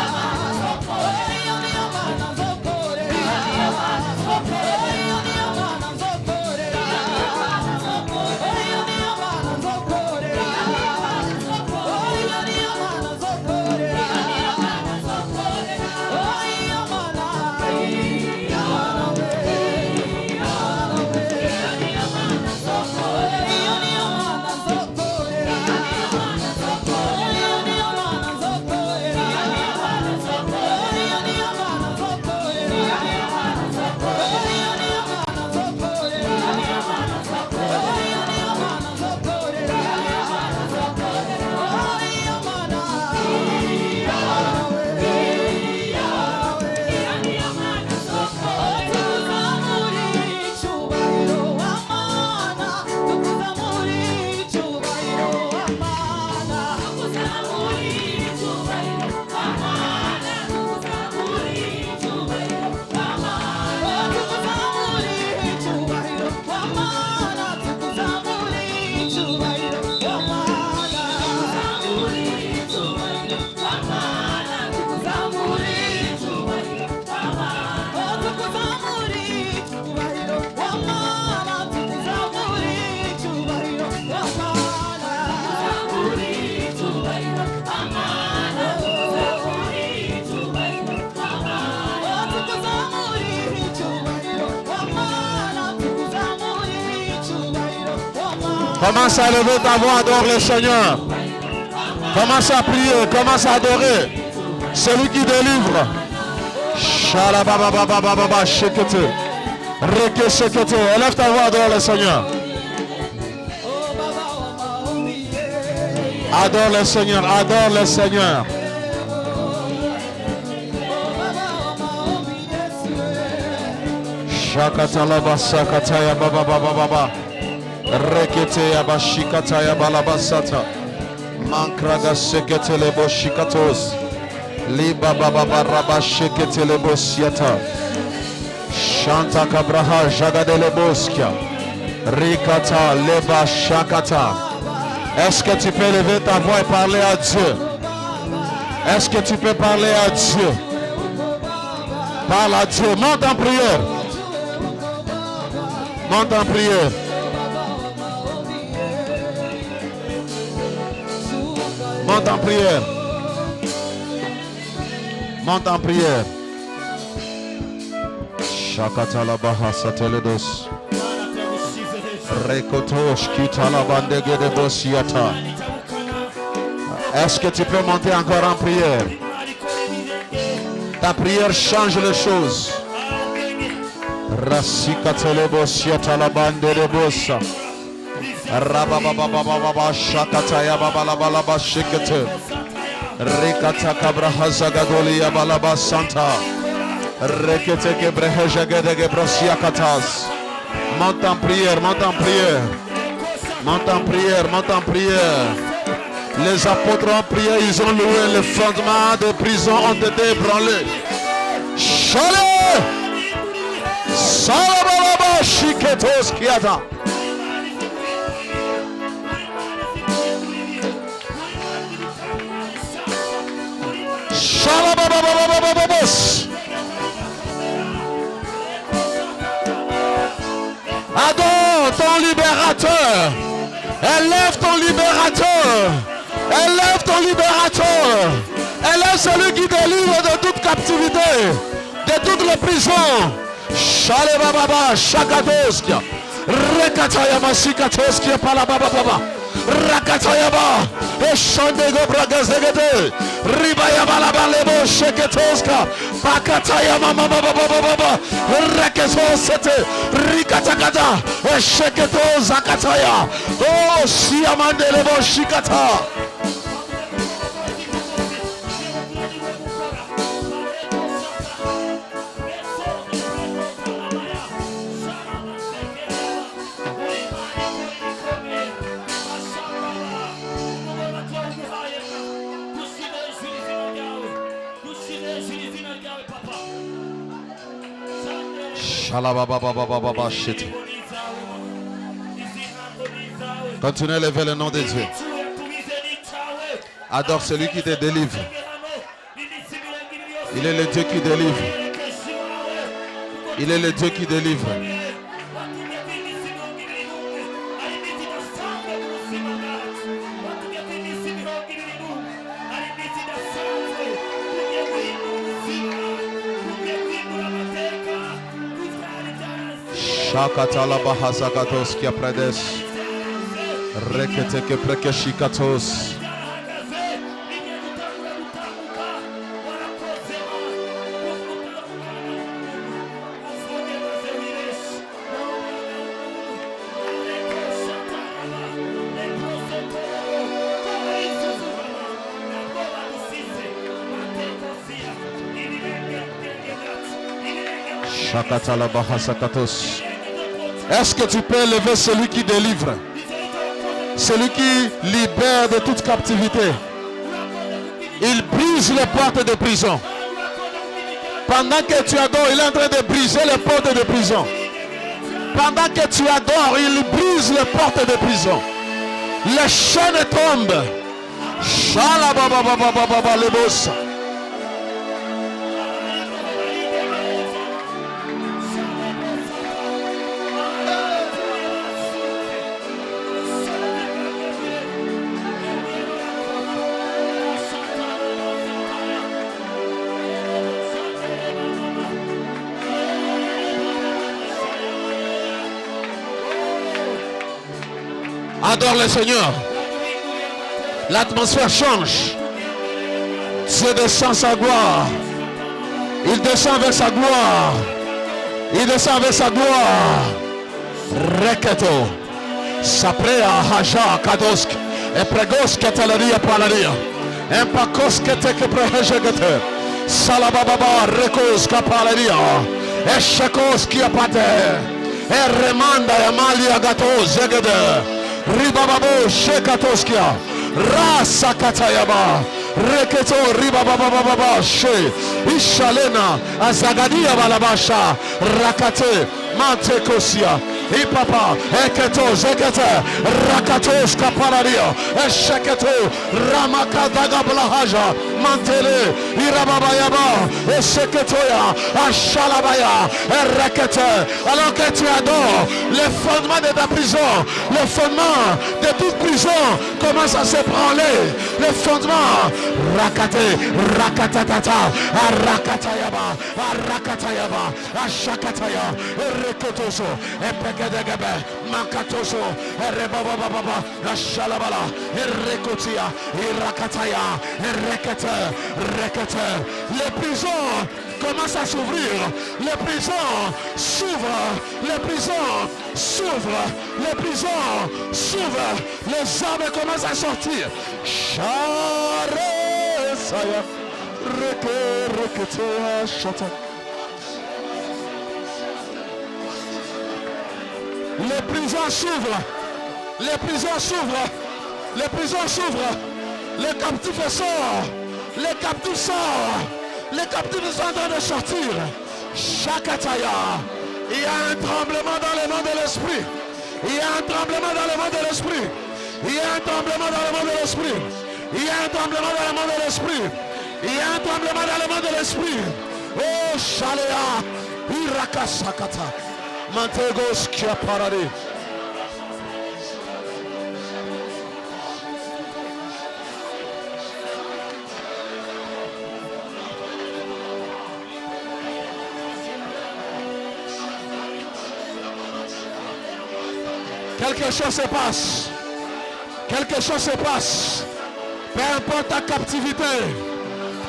Come on. Commence à lever ta voix, adore le Seigneur. Commence à prier, commence à adorer. Celui qui délivre. Shalababababababa, shekete. Reke shekete. Élève ta voix, adore le Seigneur. Adore le Seigneur, adore le Seigneur. Shakatalaba sakataya baba baba baba. Rekete yabashikataya balabasata. Mankraga sekete lebo shikatos. Liba baba baraba shekete lebo siata. Shanta kabraha jagade leboskia. Rikata leba shakata. Est-ce que tu peux lever ta voix et parler à Dieu? Est-ce que tu peux parler à Dieu? Parle à Dieu. Monte en prière. Monte en prière. Monte en prière. Monte en prière. Shakata la baha sateledos. Rekotosh kita la bandege de bosiata. Est-ce que tu peux monter encore en prière? Ta prière change les choses. Rasikatele bosiata la bande de bossa. Rababababababa shakataya babalaba shikete. Rikata kabraha zagadoli yabalaba santa. Rekete gebrehe jagede gebrosiakatas. Monte en prière, monte en prière. Monte en prière, monte en prière. Les apôtres ont prié, ils ont loué, les fondements des prisons ont été ébranlés. Chalé! Salabalaba shiketos kiata. Shalabababababababos. Adore ton libérateur. Élève ton libérateur. Élève ton libérateur. Élève celui qui délivre de toute captivité, de toutes les prisons. Shalebababa, Shakatoskia. Rekatayama, Sikatoskia, Palabababa. Rakatayaba. Eshandego Bragazegate. Ribayama Labalebo, Sheketoska. Pakatayama, Mama Baba. Reketosete. Rikatakata. Sheketozakataya. Oh, Siamandelebo, Shikata. Continuez à lever le nom de Dieu. Adore celui qui te délivre. Il est le Dieu qui délivre. Il est le Dieu qui délivre. Shakatala bahasakatos kia predes. Rekete ke prekeshikatos. Shakatala bahasakatos. Est-ce que tu peux lever celui qui délivre? Celui qui libère de toute captivité. Il brise les portes de prison. Pendant que tu adores, il est en train de briser les portes de prison. Pendant que tu adores, il brise les portes de prison. Les chaînes tombent. Shalabababababa lebos. Adore le Seigneur. L'atmosphère change. Dieu descend sa gloire. Il descend avec sa gloire. Il descend avec sa gloire. Reketo. Saprea haja kadosk. E pregos keteleria palaria. Empakos keteke prehejegete. Salababa rekos kapalaria. E shekos kiapate. E remanda yamalia gato zegede. Ribababo shekatoskia. Rasa katayaba. Reketo ribababababa she. Ishalena azagadia balabasha. Rakate mante kosia. Ipapa eketo zekete. Rakatos kapalaria. Esheketo ramakadaga blahaja. Mantele irababayaba. Eseketoya ashalabaya. Erekete. Alors que tu adores le fondement de ta prison, le fondement de toute prison commence à s'ébranler. Le fondement rakate rakatatata arakatayaba arakatayaba ashakataya rekotoso epegedegebe makatoso erebababa ashalabala erekotia irakataya erekete rekete. Les prisons commencent à s'ouvrir. Les prisons s'ouvrent. Les prisons s'ouvrent. Les prisons s'ouvrent. Les armes commencent à sortir. Share saya reke reketea shata. Les prisons s'ouvrent. Les prisons s'ouvrent. Les prisons s'ouvrent. Les captifs sortent. Les captifs sortent. Les captifs sont en train de sortir. Shakataya. Il y a un tremblement dans le monde de l'esprit. Il y a un tremblement dans le monde de l'esprit. Il y a un tremblement dans le monde de l'esprit. Il y a un tremblement dans le monde de l'esprit. Il y a un tremblement dans le monde de l'esprit. Oh Shalea. Irakasakata. Mantegos qui a parlé. Quelque chose se passe. Quelque chose se passe. Peu importe ta captivité.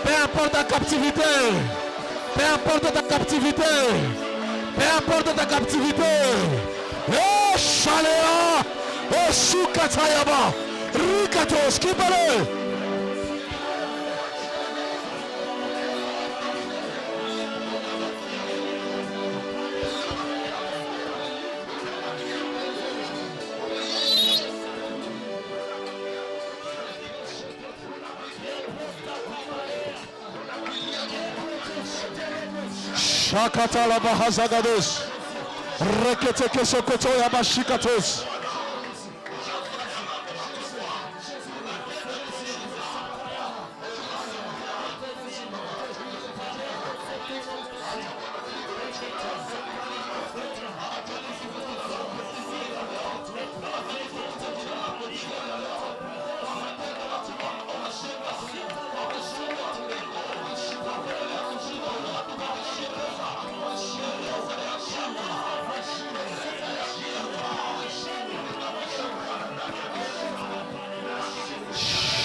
Peu importe ta captivité. Peu importe ta captivité. Peu importe ta captivité. Oh Shalea. Oh Sukatayaba. Rikatos. Qui parle? Shakata la bahazagados. Rekete ke sokoto ya bashikatos.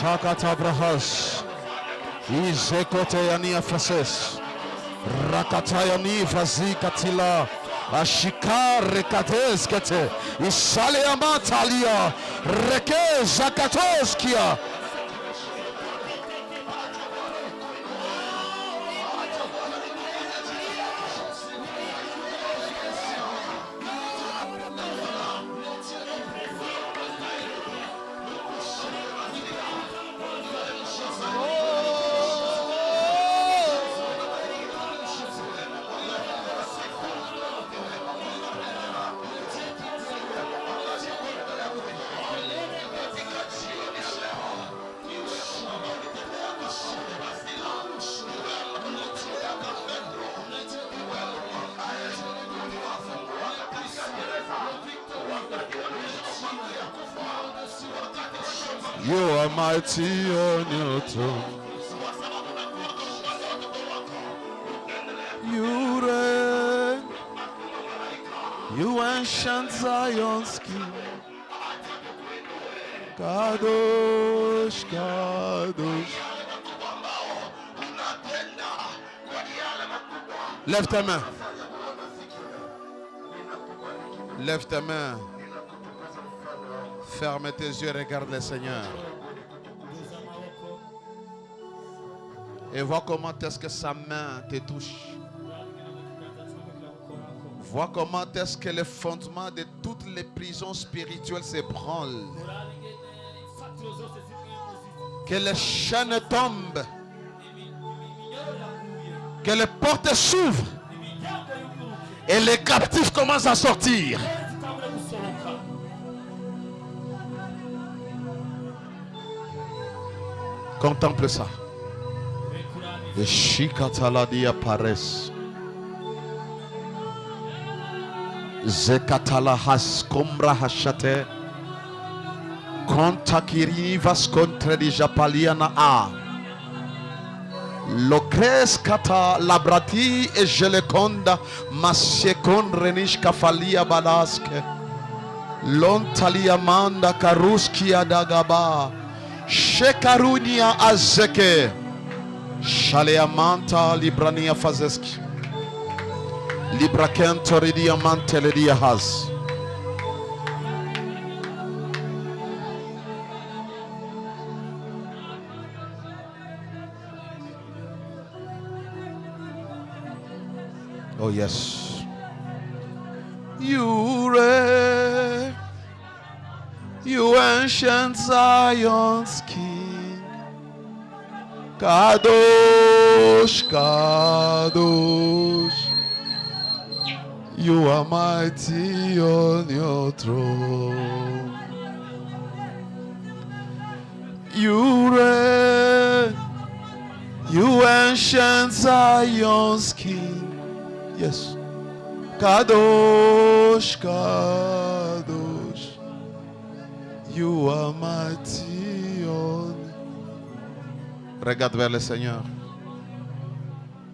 Shakata brahas. Izekote yani afases. Rakata yani vazi katila. Ashika rekades kete. Isale amatalia. Reke zakatoskia. You are mighty on your throne. You reign. You ancient Zion's king. Kadosh, Kadosh. Lève ta main. Lève ta main. Ferme tes yeux, regarde le Seigneur. Et vois comment est-ce que sa main te touche. Vois comment est-ce que le fondement de toutes les prisons spirituelles s'ébranle. Que les chaînes tombent. Que les portes s'ouvrent. Et les captifs commencent à sortir. Contemple ça. Et Shikataladia pares. Zekatala has kombra hashate. Kontakiri vas contre di japaliana a. Lokres kata labrati e jelekonda masekon renish kafalia balaske. Lontalia manda karuski adagaba. Shekarunia azeke. Shaleamanta librania fazeski. Librakento ridia manteledia has. Oh yes. You reign, you ancient Zion's King. Kadosh, Kadosh. You are mighty on your throne. You reign, you ancient Zion's King. Yes. Kadosh, Kadosh. You are mighty on. Regarde vers le Seigneur.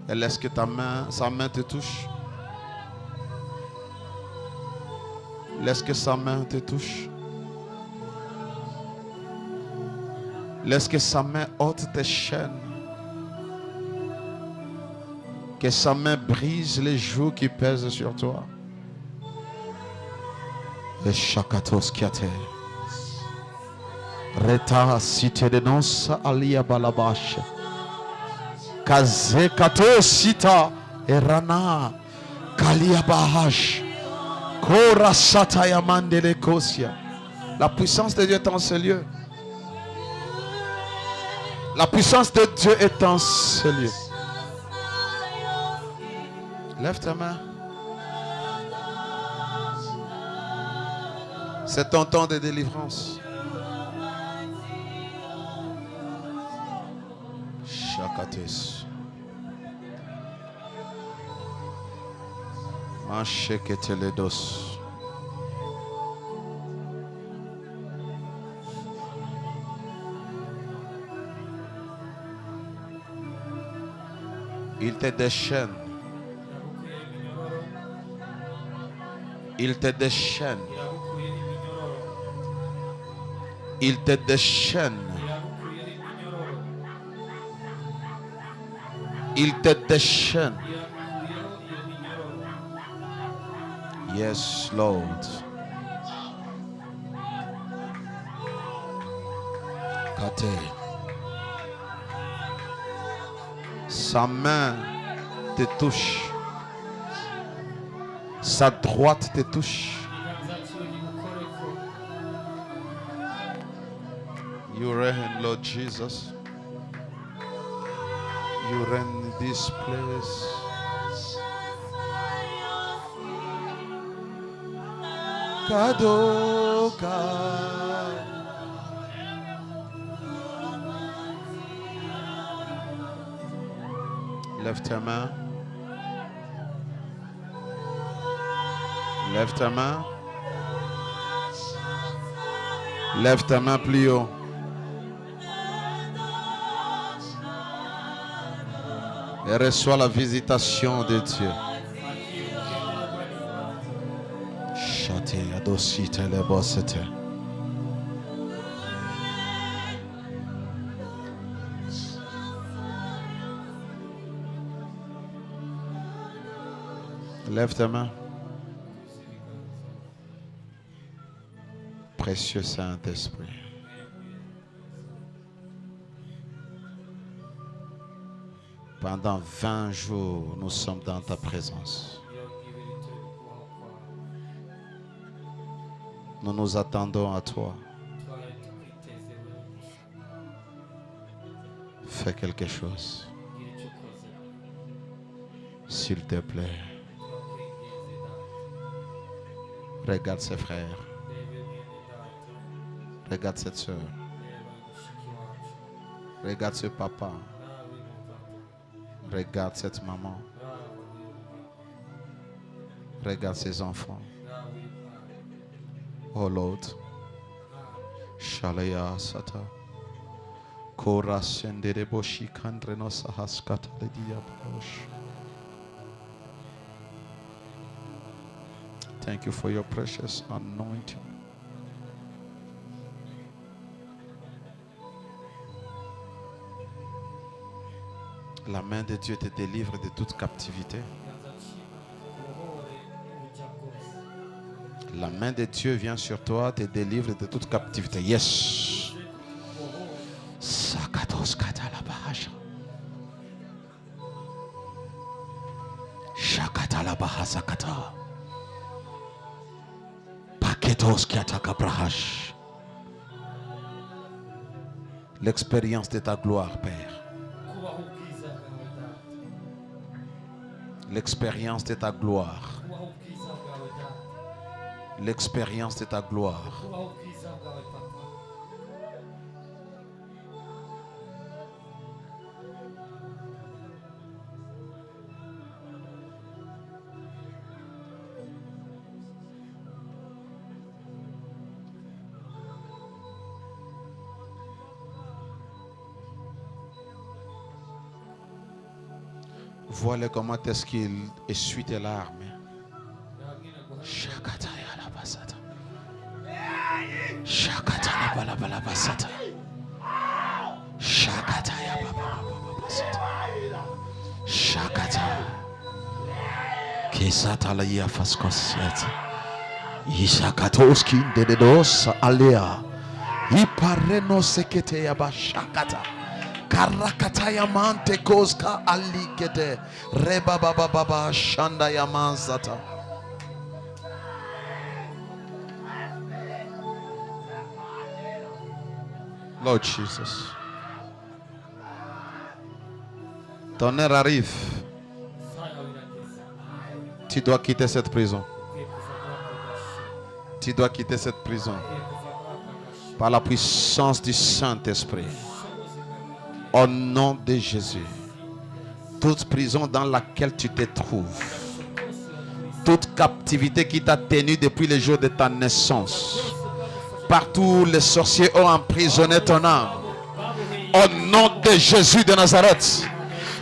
Et laisse que sa main te touche. Laisse que sa main te touche. Laisse que sa main ôte tes chaînes. Que sa main brise les jougs qui pèsent sur toi. Et chakatos kiate. Reta cité de nos alia balabash. Kaze kato sita erana kalia bahash. Kora sata yamandele kosia. La puissance de Dieu est en ce lieu. La puissance de Dieu est en ce lieu. Lève ta main. C'est ton temps de délivrance. Chakates. Macheketeledos. Il te déchaîne. Il te déchaîne. Il te déchaîne. Il te déchaîne. Yes, Lord. Kate. Sa main te touche. Sa droite te touche. You reign, Lord Jesus. You reign in this place. Kadoka. Lève ta main. Lève ta main. Lève ta main plus haut. Et reçois la visitation de Dieu. Chate adosite le bossete. Lève tes mains. Précieux Saint-Esprit. Pendant 20 jours, nous sommes dans ta présence. Nous nous attendons à toi. Fais quelque chose. S'il te plaît. Regarde ses frères. Regarde cette soeur. Regarde ce papa. Regarde cette maman. Regarde ses enfants. Oh Lord. Shalaya Sata. Kora sendere boshi kandreno sahaskata le diabosh. Thank you for your precious anointing. La main de Dieu te délivre de toute captivité. La main de Dieu vient sur toi, te délivre de toute captivité. Yes. Sakatos katala bahasha. Shakatala bahasakata. Paketos kiataka brahash. L'expérience de ta gloire, Père. L'expérience de ta gloire. L'expérience de ta gloire. Voilà comment est-ce qu'il essuie tes larmes. Shakataya la basata. Shakataya bala bala basata. Shakataya baba basata. Shakataya. Kesata la ya faskosiet. Ishakatoski dedos alea. Ipareno sekete ya bashakata. Karakataya mante koska alikete reba baba baba shanda ya manzata. Lord Jesus, ton heure arrive. Tu dois quitter cette prison. Tu dois quitter cette prison par la puissance du Saint-Esprit. Au nom de Jésus, toute prison dans laquelle tu te trouves, toute captivité qui t'a tenu depuis le jour de ta naissance, partout où les sorciers ont emprisonné ton âme, au nom de Jésus de Nazareth,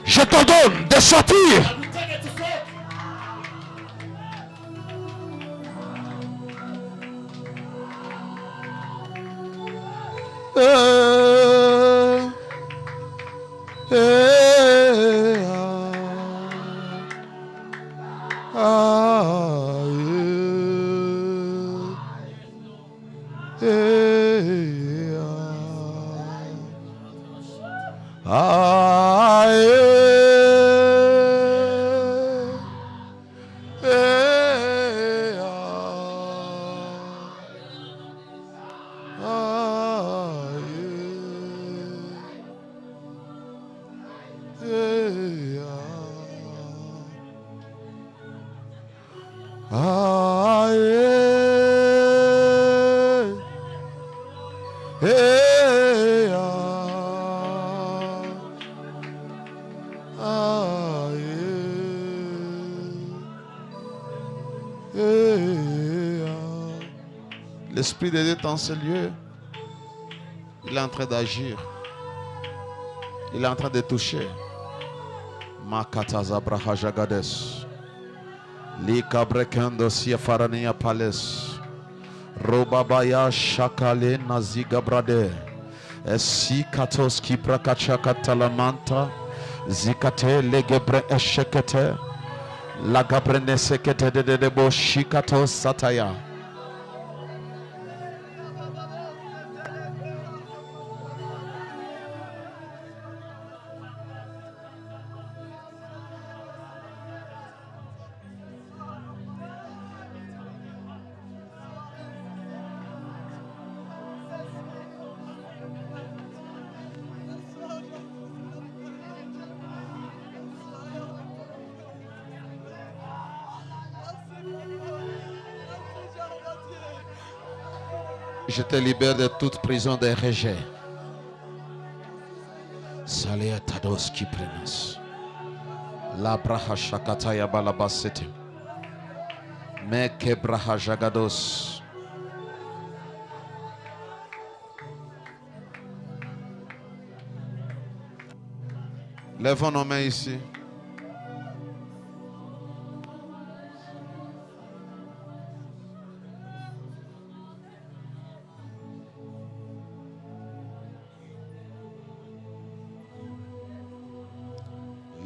je t'ordonne de sortir. L'Esprit de Dieu dans ce lieu, il est en train d'agir. Il est en train de toucher. Makata zabraha jagades. Lika brekendo sia farania pales. Robabaya shakale naziga brade. Esi katos ki prakachaka talamanta. Zikate legebre eshekete. La gabrene sekete de bo shikato sataya. Je te libère de toute prison des rejets. Salea tados qui prenas. La braha shakataya balabasete. Me kebraha jagados. Lèvons nos mains ici.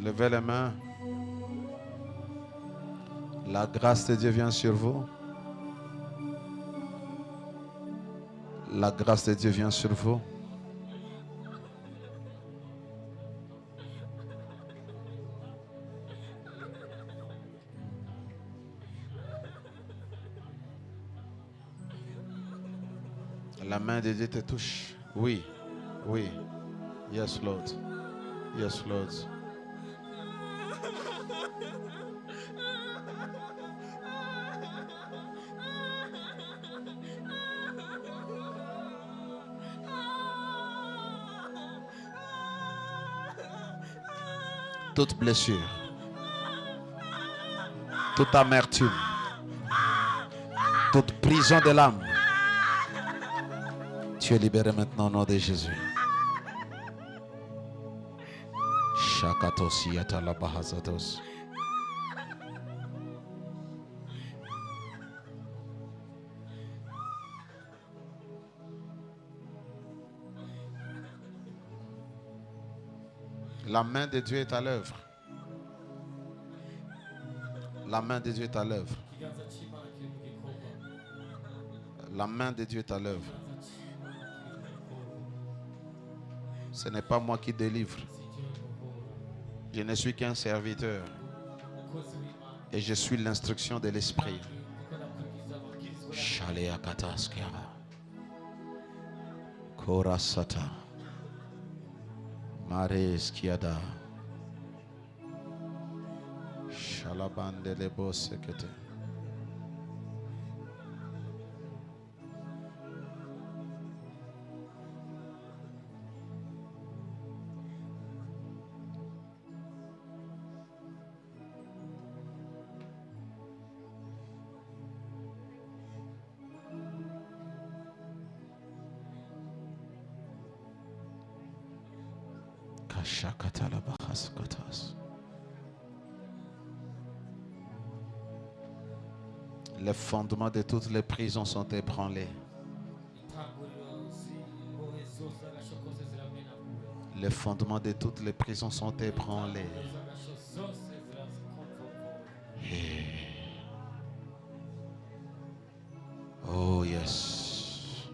Levez les mains. La grâce de Dieu vient sur vous. La grâce de Dieu vient sur vous. La main de Dieu te touche. Oui, oui. Yes, Lord. Yes, Lord. Toute blessure, toute amertume, toute prison de l'âme, tu es libéré maintenant au nom de Jésus. Shakatos yatala bahazatos. La main de Dieu est à l'œuvre. La main de Dieu est à l'œuvre. ikiganza cy'Imana kiri mu gikorwa. La main de Dieu est à l'œuvre. Ikiganza cy'Imana kiri mu gikorwa. Ce n'est pas moi qui délivre. Si Dieu muhora. Je ne suis qu'un serviteur Umukozi w'Imana. et je suis l'instruction de l'Esprit. Kuko nakubwiza amabwirizwa Shalea kataskera. Korasata. Mares kiada. Shalabande lebo sekete. Kashakatala bahaskatas. Les fondements de toutes les prisons sont ébranlés. itanguriro z'imbohe zose z'agasho kose ziramenaguwe. Les fondements de toutes les prisons sont ébranlés. Z'agasho zose zirazikonvovowe. Oh yes.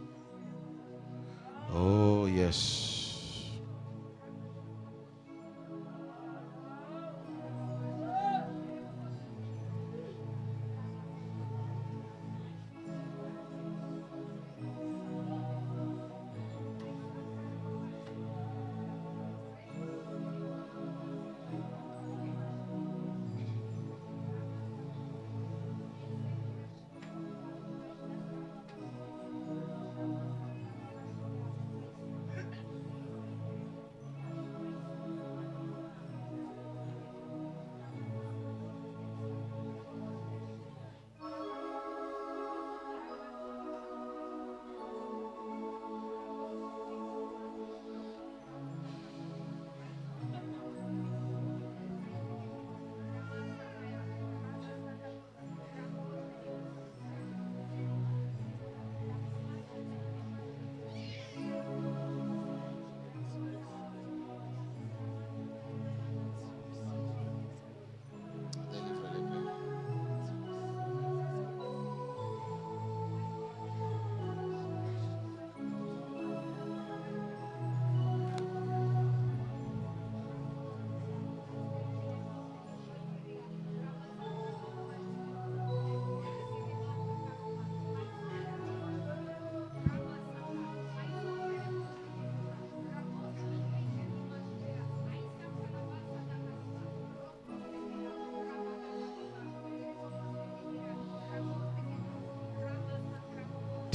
Oh yes.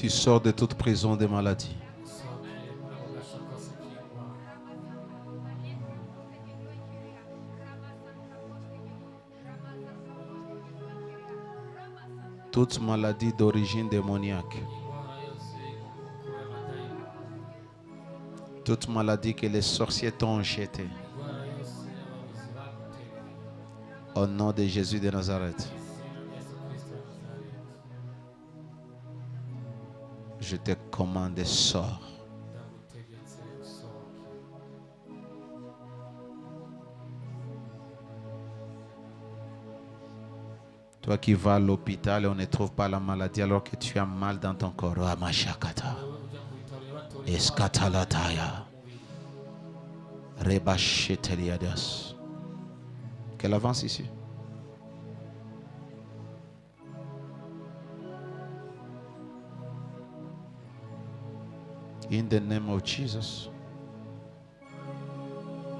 tu sors de toute prison de maladie. Toute maladie d'origine démoniaque. Toute maladie que les sorciers t'ont jetée. Au nom de Jésus de Nazareth. Je te commande, sors. Toi qui vas à l'hôpital et on ne trouve pas la maladie alors que tu as mal dans ton corps. Amashakata. Eskatalataya. Rebasheteliadas. Qu'elle avance ici. In the name of Jesus.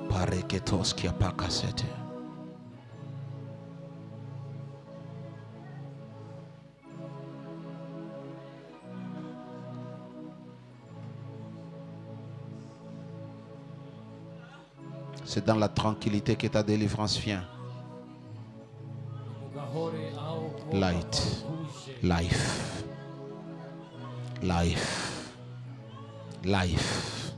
Pareketos kia pakasete. C'est dans la tranquillité que ta délivrance vient. Light. Life. Life. Life.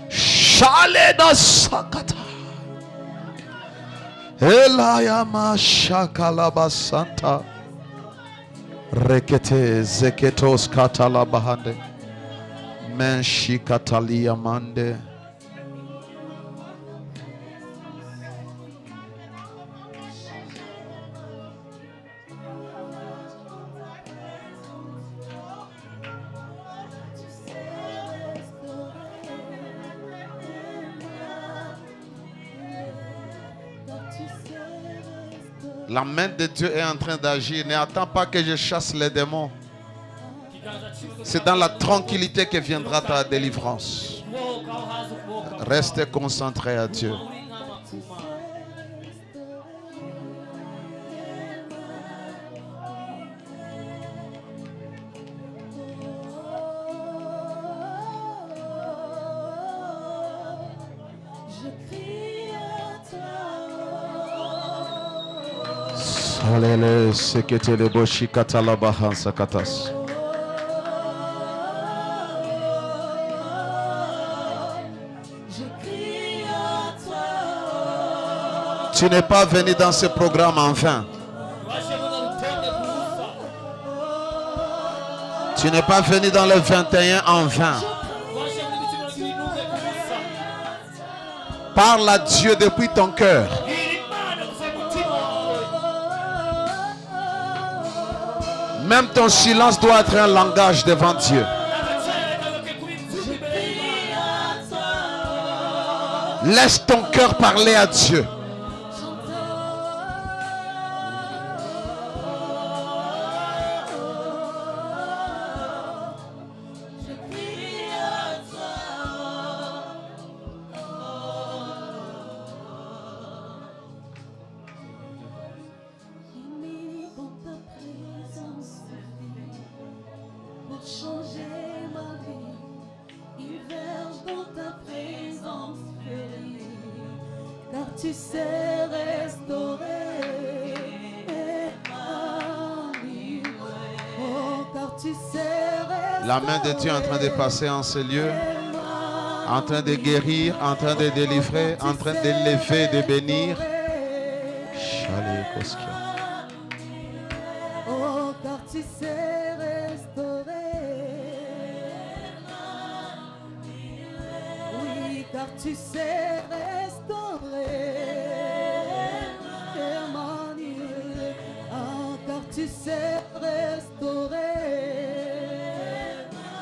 Shaleda sakata. Elayama shakalaba santa. Rekete zeketos katalabahande. Menshi katalia mande. La main de Dieu est en train d'agir. N'attends pas que je chasse les démons. C'est dans la tranquillité que viendra ta délivrance. Reste concentré à Dieu. Alele seketele boshi katalabahan sakatas. Tu n'es pas venu dans ce programme en vain. Tu n'es pas venu dans le 21 en vain. Parle à Dieu depuis ton cœur. Même ton silence doit être un langage devant Dieu. Laisse ton cœur parler à Dieu. Tu sais restaurer. Oh, car tu sais restaurer. La main de Dieu est en train de passer en ce lieu, en train de guérir, en train de délivrer, en train de lever, de bénir. Oh, car tu sais restaurer. Oui, car tu sais restaurer. Emmanuel, ah, car tu sais restaurer.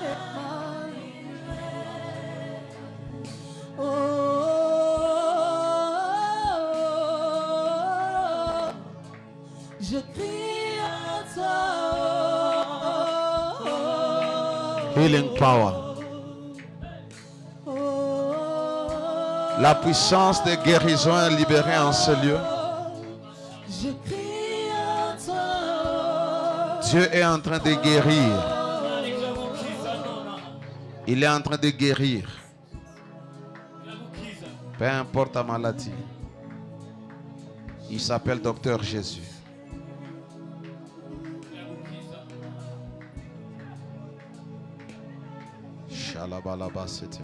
Emmanuel. Oh, Healing power. La puissance de guérison est libérée en ce lieu. Dieu est en train de guérir. Il est en train de guérir. Peu importe ta maladie. Il s'appelle Docteur Jésus. Shalabalaba, c'était.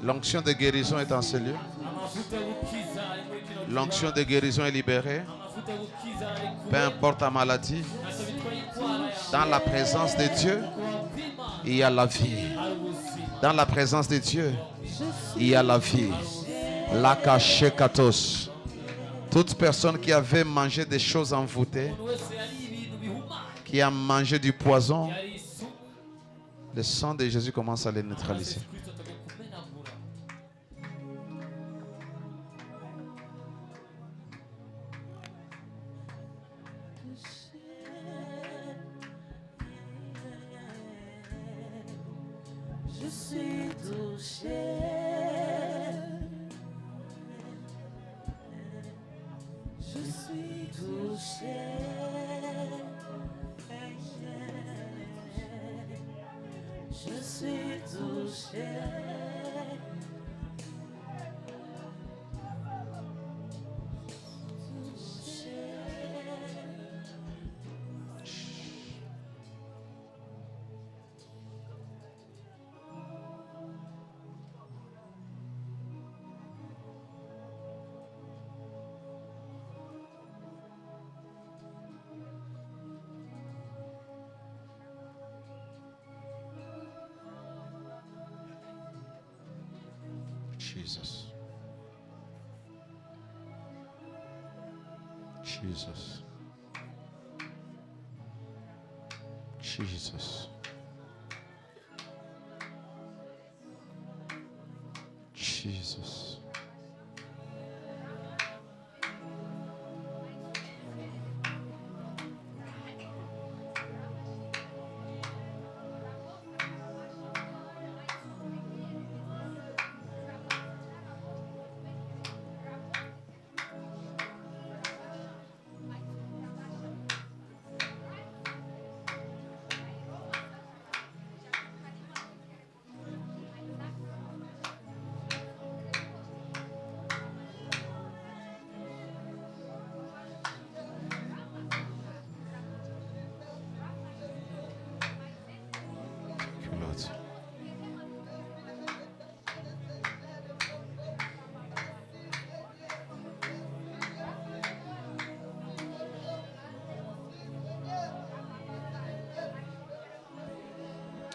L'onction de guérison est en ce lieu. L'onction de guérison est libérée. Peu importe ta maladie. Dans la présence de Dieu, il y a la vie. Dans la présence de Dieu, il y a la vie. Lakashekatos. Toute personne qui avait mangé des choses envoûtées, qui a mangé du poison, le sang de Jésus commence à les neutraliser. Jesus. Jesus. Jesus. Jesus.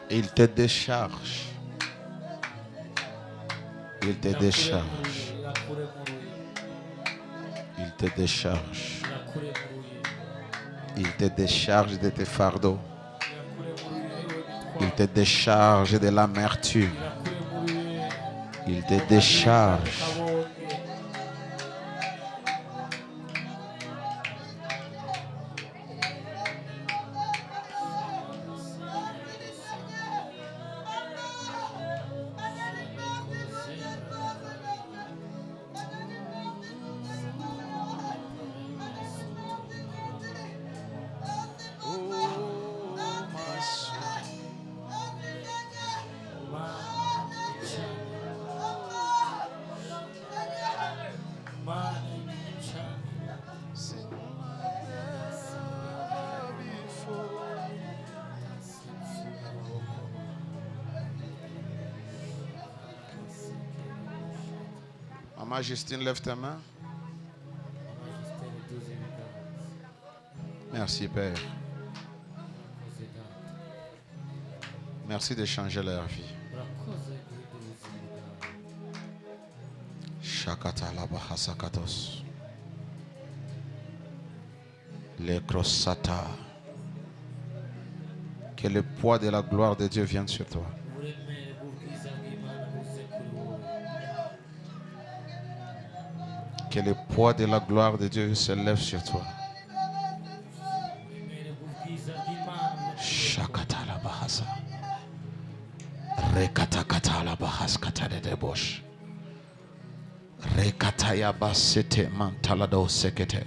Il te décharge. Il te décharge. Il te décharge. Il te décharge de tes fardeaux. Il te décharge de l'amertume. Il te décharge. Maman Justine, lève ta main. Merci, Père. Merci de changer leur vie. Shakata la bahasakatos. Les crossata. Que le poids de la gloire de Dieu vienne sur toi. Que le poids de la gloire de Dieu se lève sur toi. Shakata la bahasa. Rekata kata la bahas kata de debosh. Rekata ya basete mantalado sekete.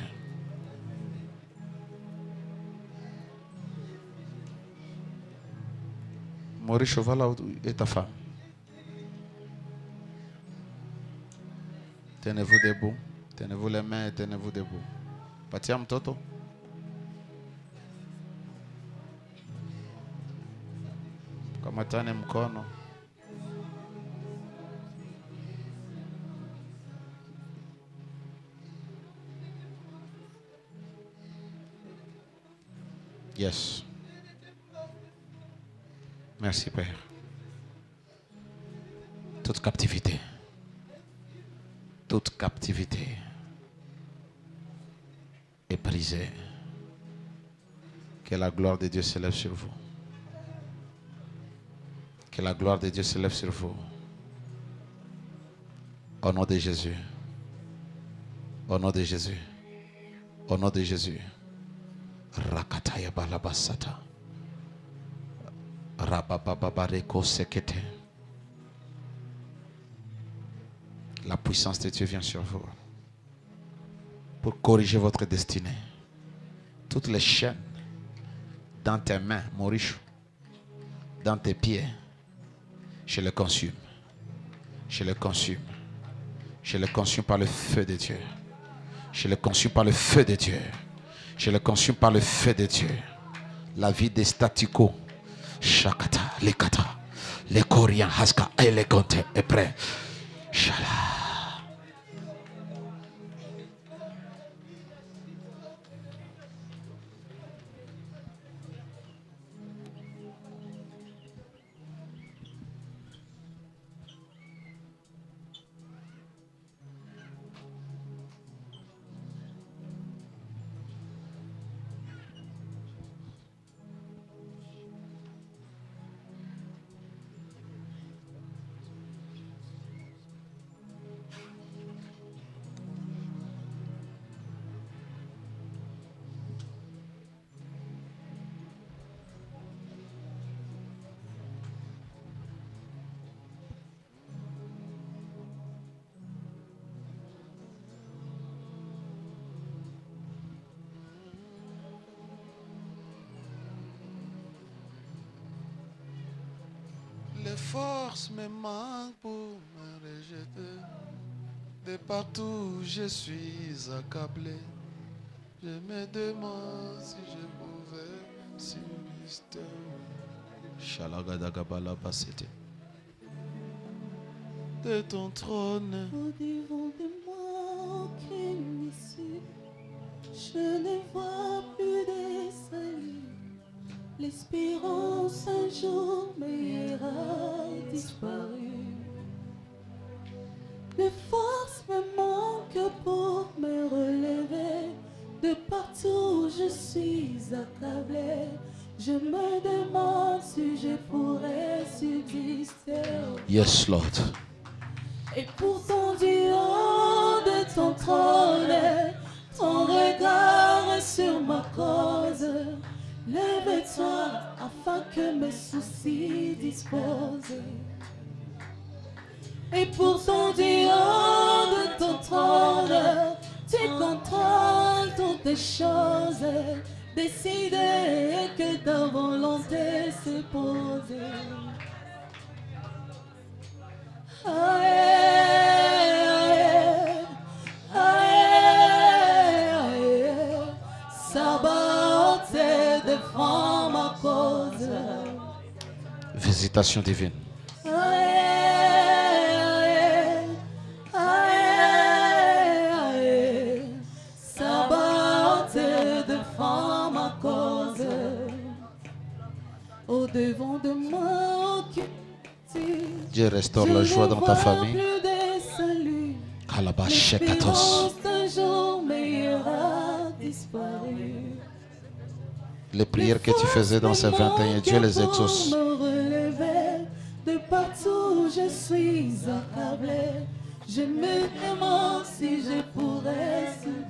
Maurice, va là où est ta femme. Tenez-vous debout. Tenez-vous les mains et tenez-vous debout. Patia mtoto. Kamatane mkono. Yes. Merci, Père. Toute captivité est brisée. Que la gloire de Dieu s'élève sur vous. Que la gloire de Dieu s'élève sur vous. Au nom de Jésus. Au nom de Jésus. Au nom de Jésus. Rakataya balabasata. Rabababareko sekete. La puissance de Dieu vient sur vous pour corriger votre destinée. Toutes les chaînes dans tes mains, Maurice, dans tes pieds, je les consume. Je les consume. Je les consume par le feu de Dieu. Je les consume par le feu de Dieu. Je les consume par le feu de Dieu. La vie des statico. Shakata, les kata, les Coriens, Haska et les Conte est prêt. Shala. Les forces me manquent pour me rejeter. De partout je suis accablé. Je me demande si je pouvais subsister. Shalagadagabala basete. De ton trône. Au-devant de moi, aucune issue. Je ne vois plus de salut. L'espérance un jour meilleur a disparu. Les forces me manquent pour me relever. De partout je suis accablé. Je me demande si je pourrais subsister. Yes, Lord. Et pourtant du haut de ton trône, ton regard est sur ma cause. Lève-toi afin que mes soucis disposent. Et pourtant du haut de ton trône, tu contrôles toutes les choses. Décide que ta volonté se pose. Sabaoth défend ma cause. Visitation divine. Dieu restaure la joie dans ta famille. L'espérance d'un jour meilleur a disparu. Les prières que tu faisais dans ces 21, Dieu les exauce. Me relever de partout où je suis accablé. Je me demande si je pourrais survivre.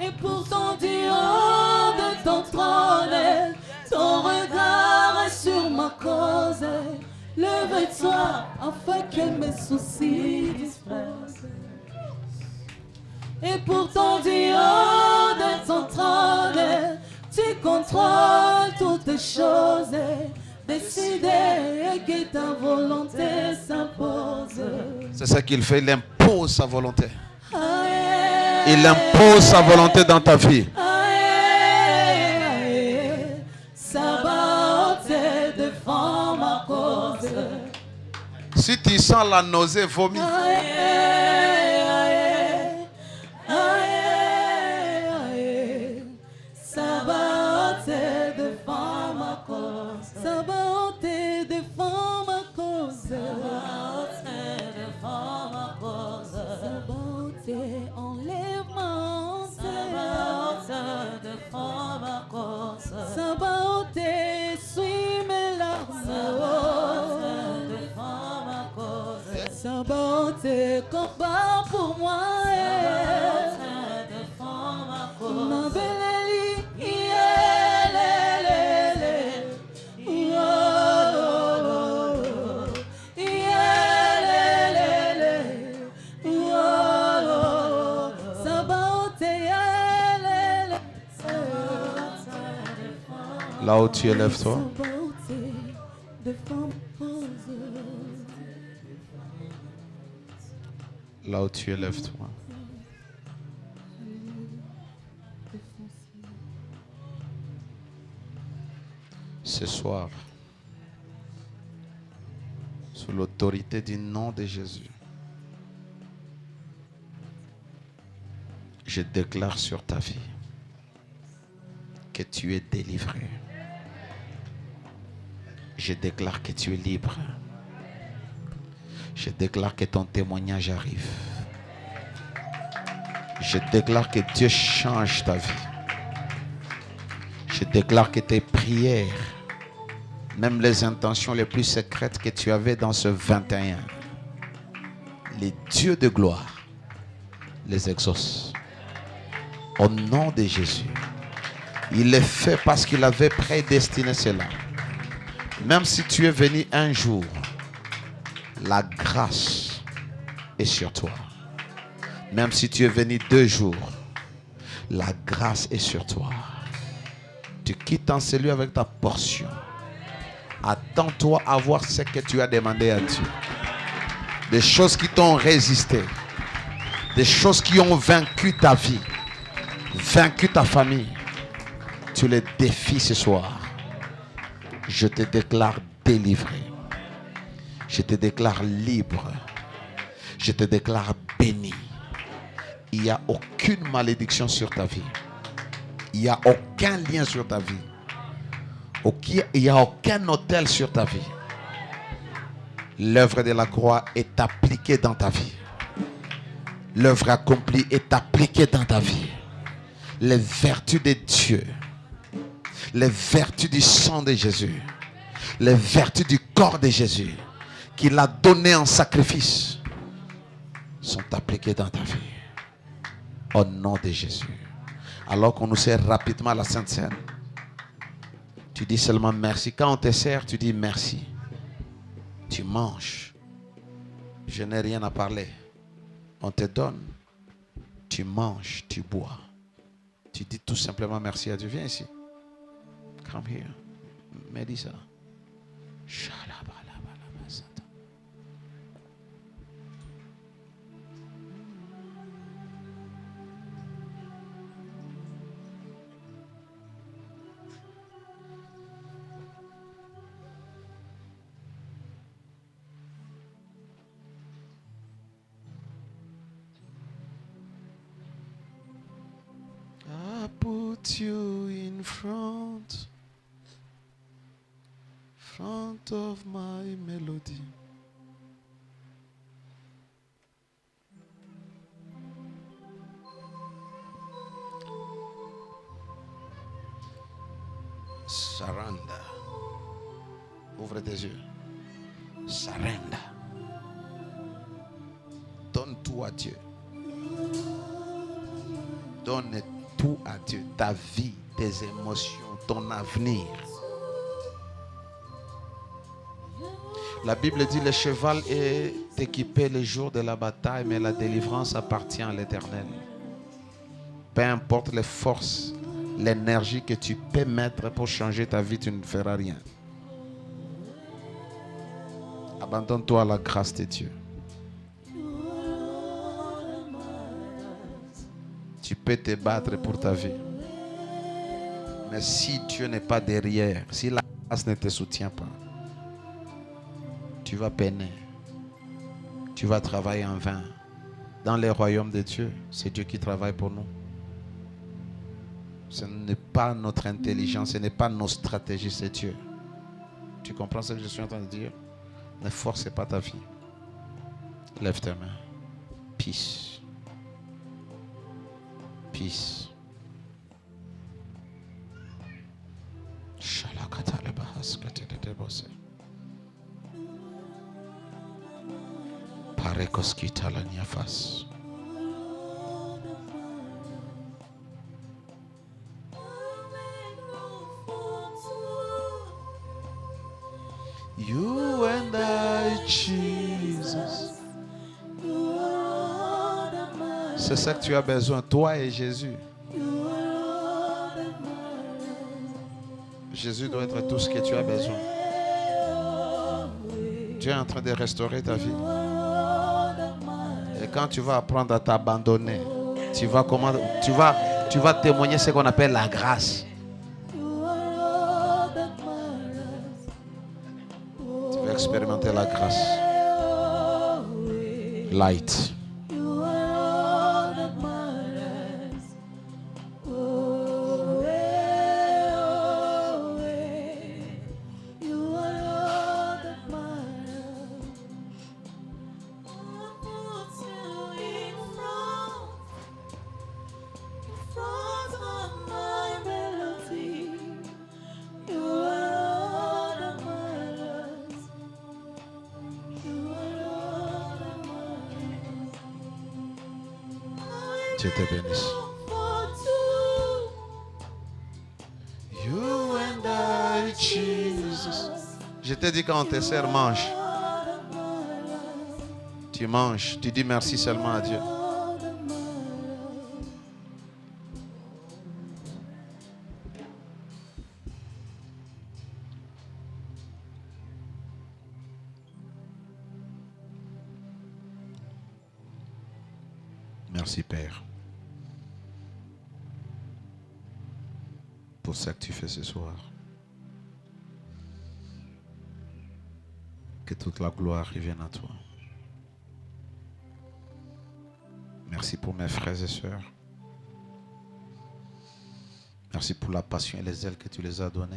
Et pourtant du haut de ton trône, ton regard est sur ma cause. Lève-toi afin que mes soucis disparaissent. Et pourtant du haut de ton trône, tu contrôles toutes les choses. Décider que ta volonté s'impose. C'est ça qu'il fait, il impose sa volonté. Aïe, Il impose sa volonté dans ta vie. Sabaoth défend ma cause. Si tu sens la nausée, vomis. Sabaoth défend ma cause. Sabaoth défend ma cause. Sabaoth défend ma cause. Sabaoth enlève ma honte. Sabaoth défend ma cause. Sabaoth essuie mes larmes. Sabaoth défend ma cause. Sabaoth combat pour moi. Sabaoth défend ma cause. Ma belle là où tu es, lève-toi. Là où tu es, lève-toi. Ce soir, sous l'autorité du nom de Jésus, je déclare sur ta vie que tu es délivré. Je déclare que tu es libre. Je déclare que ton témoignage arrive. Je déclare que Dieu change ta vie. Je déclare que tes prières, même les intentions les plus secrètes que tu avais dans ce 21, les dieux de gloire les exaucent. Au nom de Jésus. Il le fait parce qu'il avait prédestiné cela. Même si tu es venu un jour, la grâce est sur toi. Même si tu es venu 2 jours, la grâce est sur toi. Tu quittes en celui avec ta portion. Attends-toi à voir ce que tu as demandé à Dieu. Des choses qui t'ont résisté. Des choses qui ont vaincu ta vie. Vaincu ta famille. Tu les défies ce soir. Je te déclare délivré. Je te déclare libre. Je te déclare béni. Il n'y a aucune malédiction sur ta vie. Il n'y a aucun lien sur ta vie. Il n'y a aucun hôtel sur ta vie. L'œuvre de la croix est appliquée dans ta vie. L'œuvre accomplie est appliquée dans ta vie. Les vertus de Dieu, les vertus du sang de Jésus, les vertus du corps de Jésus qu'il a donné en sacrifice sont appliquées dans ta vie. Au nom de Jésus. Alors qu'on nous sert rapidement à la Sainte Seine, tu dis seulement merci. Quand on te sert, tu dis merci. Tu manges. Je n'ai rien à parler. On te donne. Tu manges, tu bois. Tu dis tout simplement merci à Dieu. Viens ici. Come here. Mélissa. I put you in front out of my melody. Surrender. Ouvre tes yeux. Surrender. Donne tout à Dieu. Donne tout à Dieu. Ta vie, tes émotions, ton avenir. La Bible dit le cheval est équipé le jour de la bataille, mais la délivrance appartient à l'Éternel. Peu importe les forces, l'énergie que tu peux mettre pour changer ta vie, tu ne feras rien. Abandonne-toi à la grâce de Dieu. Tu peux te battre pour ta vie. Mais si Dieu n'est pas derrière, si la grâce ne te soutient pas, tu vas peiner. Tu vas travailler en vain. Dans les royaumes de Dieu, c'est Dieu qui travaille pour nous. Ce n'est pas notre intelligence, ce n'est pas nos stratégies, c'est Dieu. Tu comprends ce que je suis en train de dire? Ne force pas ta vie. Lève tes mains. Peace. Peace. Parekoskita la niafas. You and I, Jesus. C'est ça que tu as besoin, toi et Jésus. Jésus doit être tout ce que tu as besoin. Dieu est en train de restaurer ta vie. Et quand tu vas apprendre à t'abandonner, tu vas témoigner ce qu'on appelle la grâce. Tu vas expérimenter la grâce. Light. Dieu te bénisse. You and I, Jesus. Je t'ai dit quand on te sert, mange. Tu manges, tu dis merci seulement à Dieu. Merci Père pour ce que tu fais ce soir. Que toute la gloire revienne à toi. Merci pour mes frères et sœurs. Merci pour la passion et les ailes que tu les as données.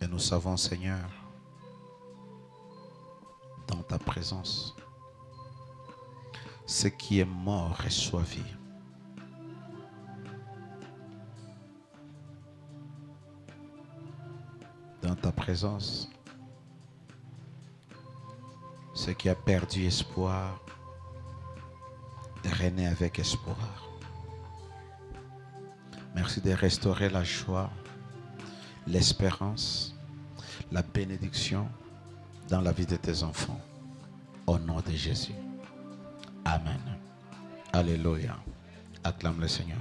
Et nous savons, Seigneur, dans ta présence, ce qui est mort reçoit vie. Dans ta présence, ce qui a perdu espoir renaît avec espoir. Merci de restaurer la joie, l'espérance, la bénédiction dans la vie de tes enfants. Au nom de Jésus. Amen. Alléluia. Acclame le Seigneur.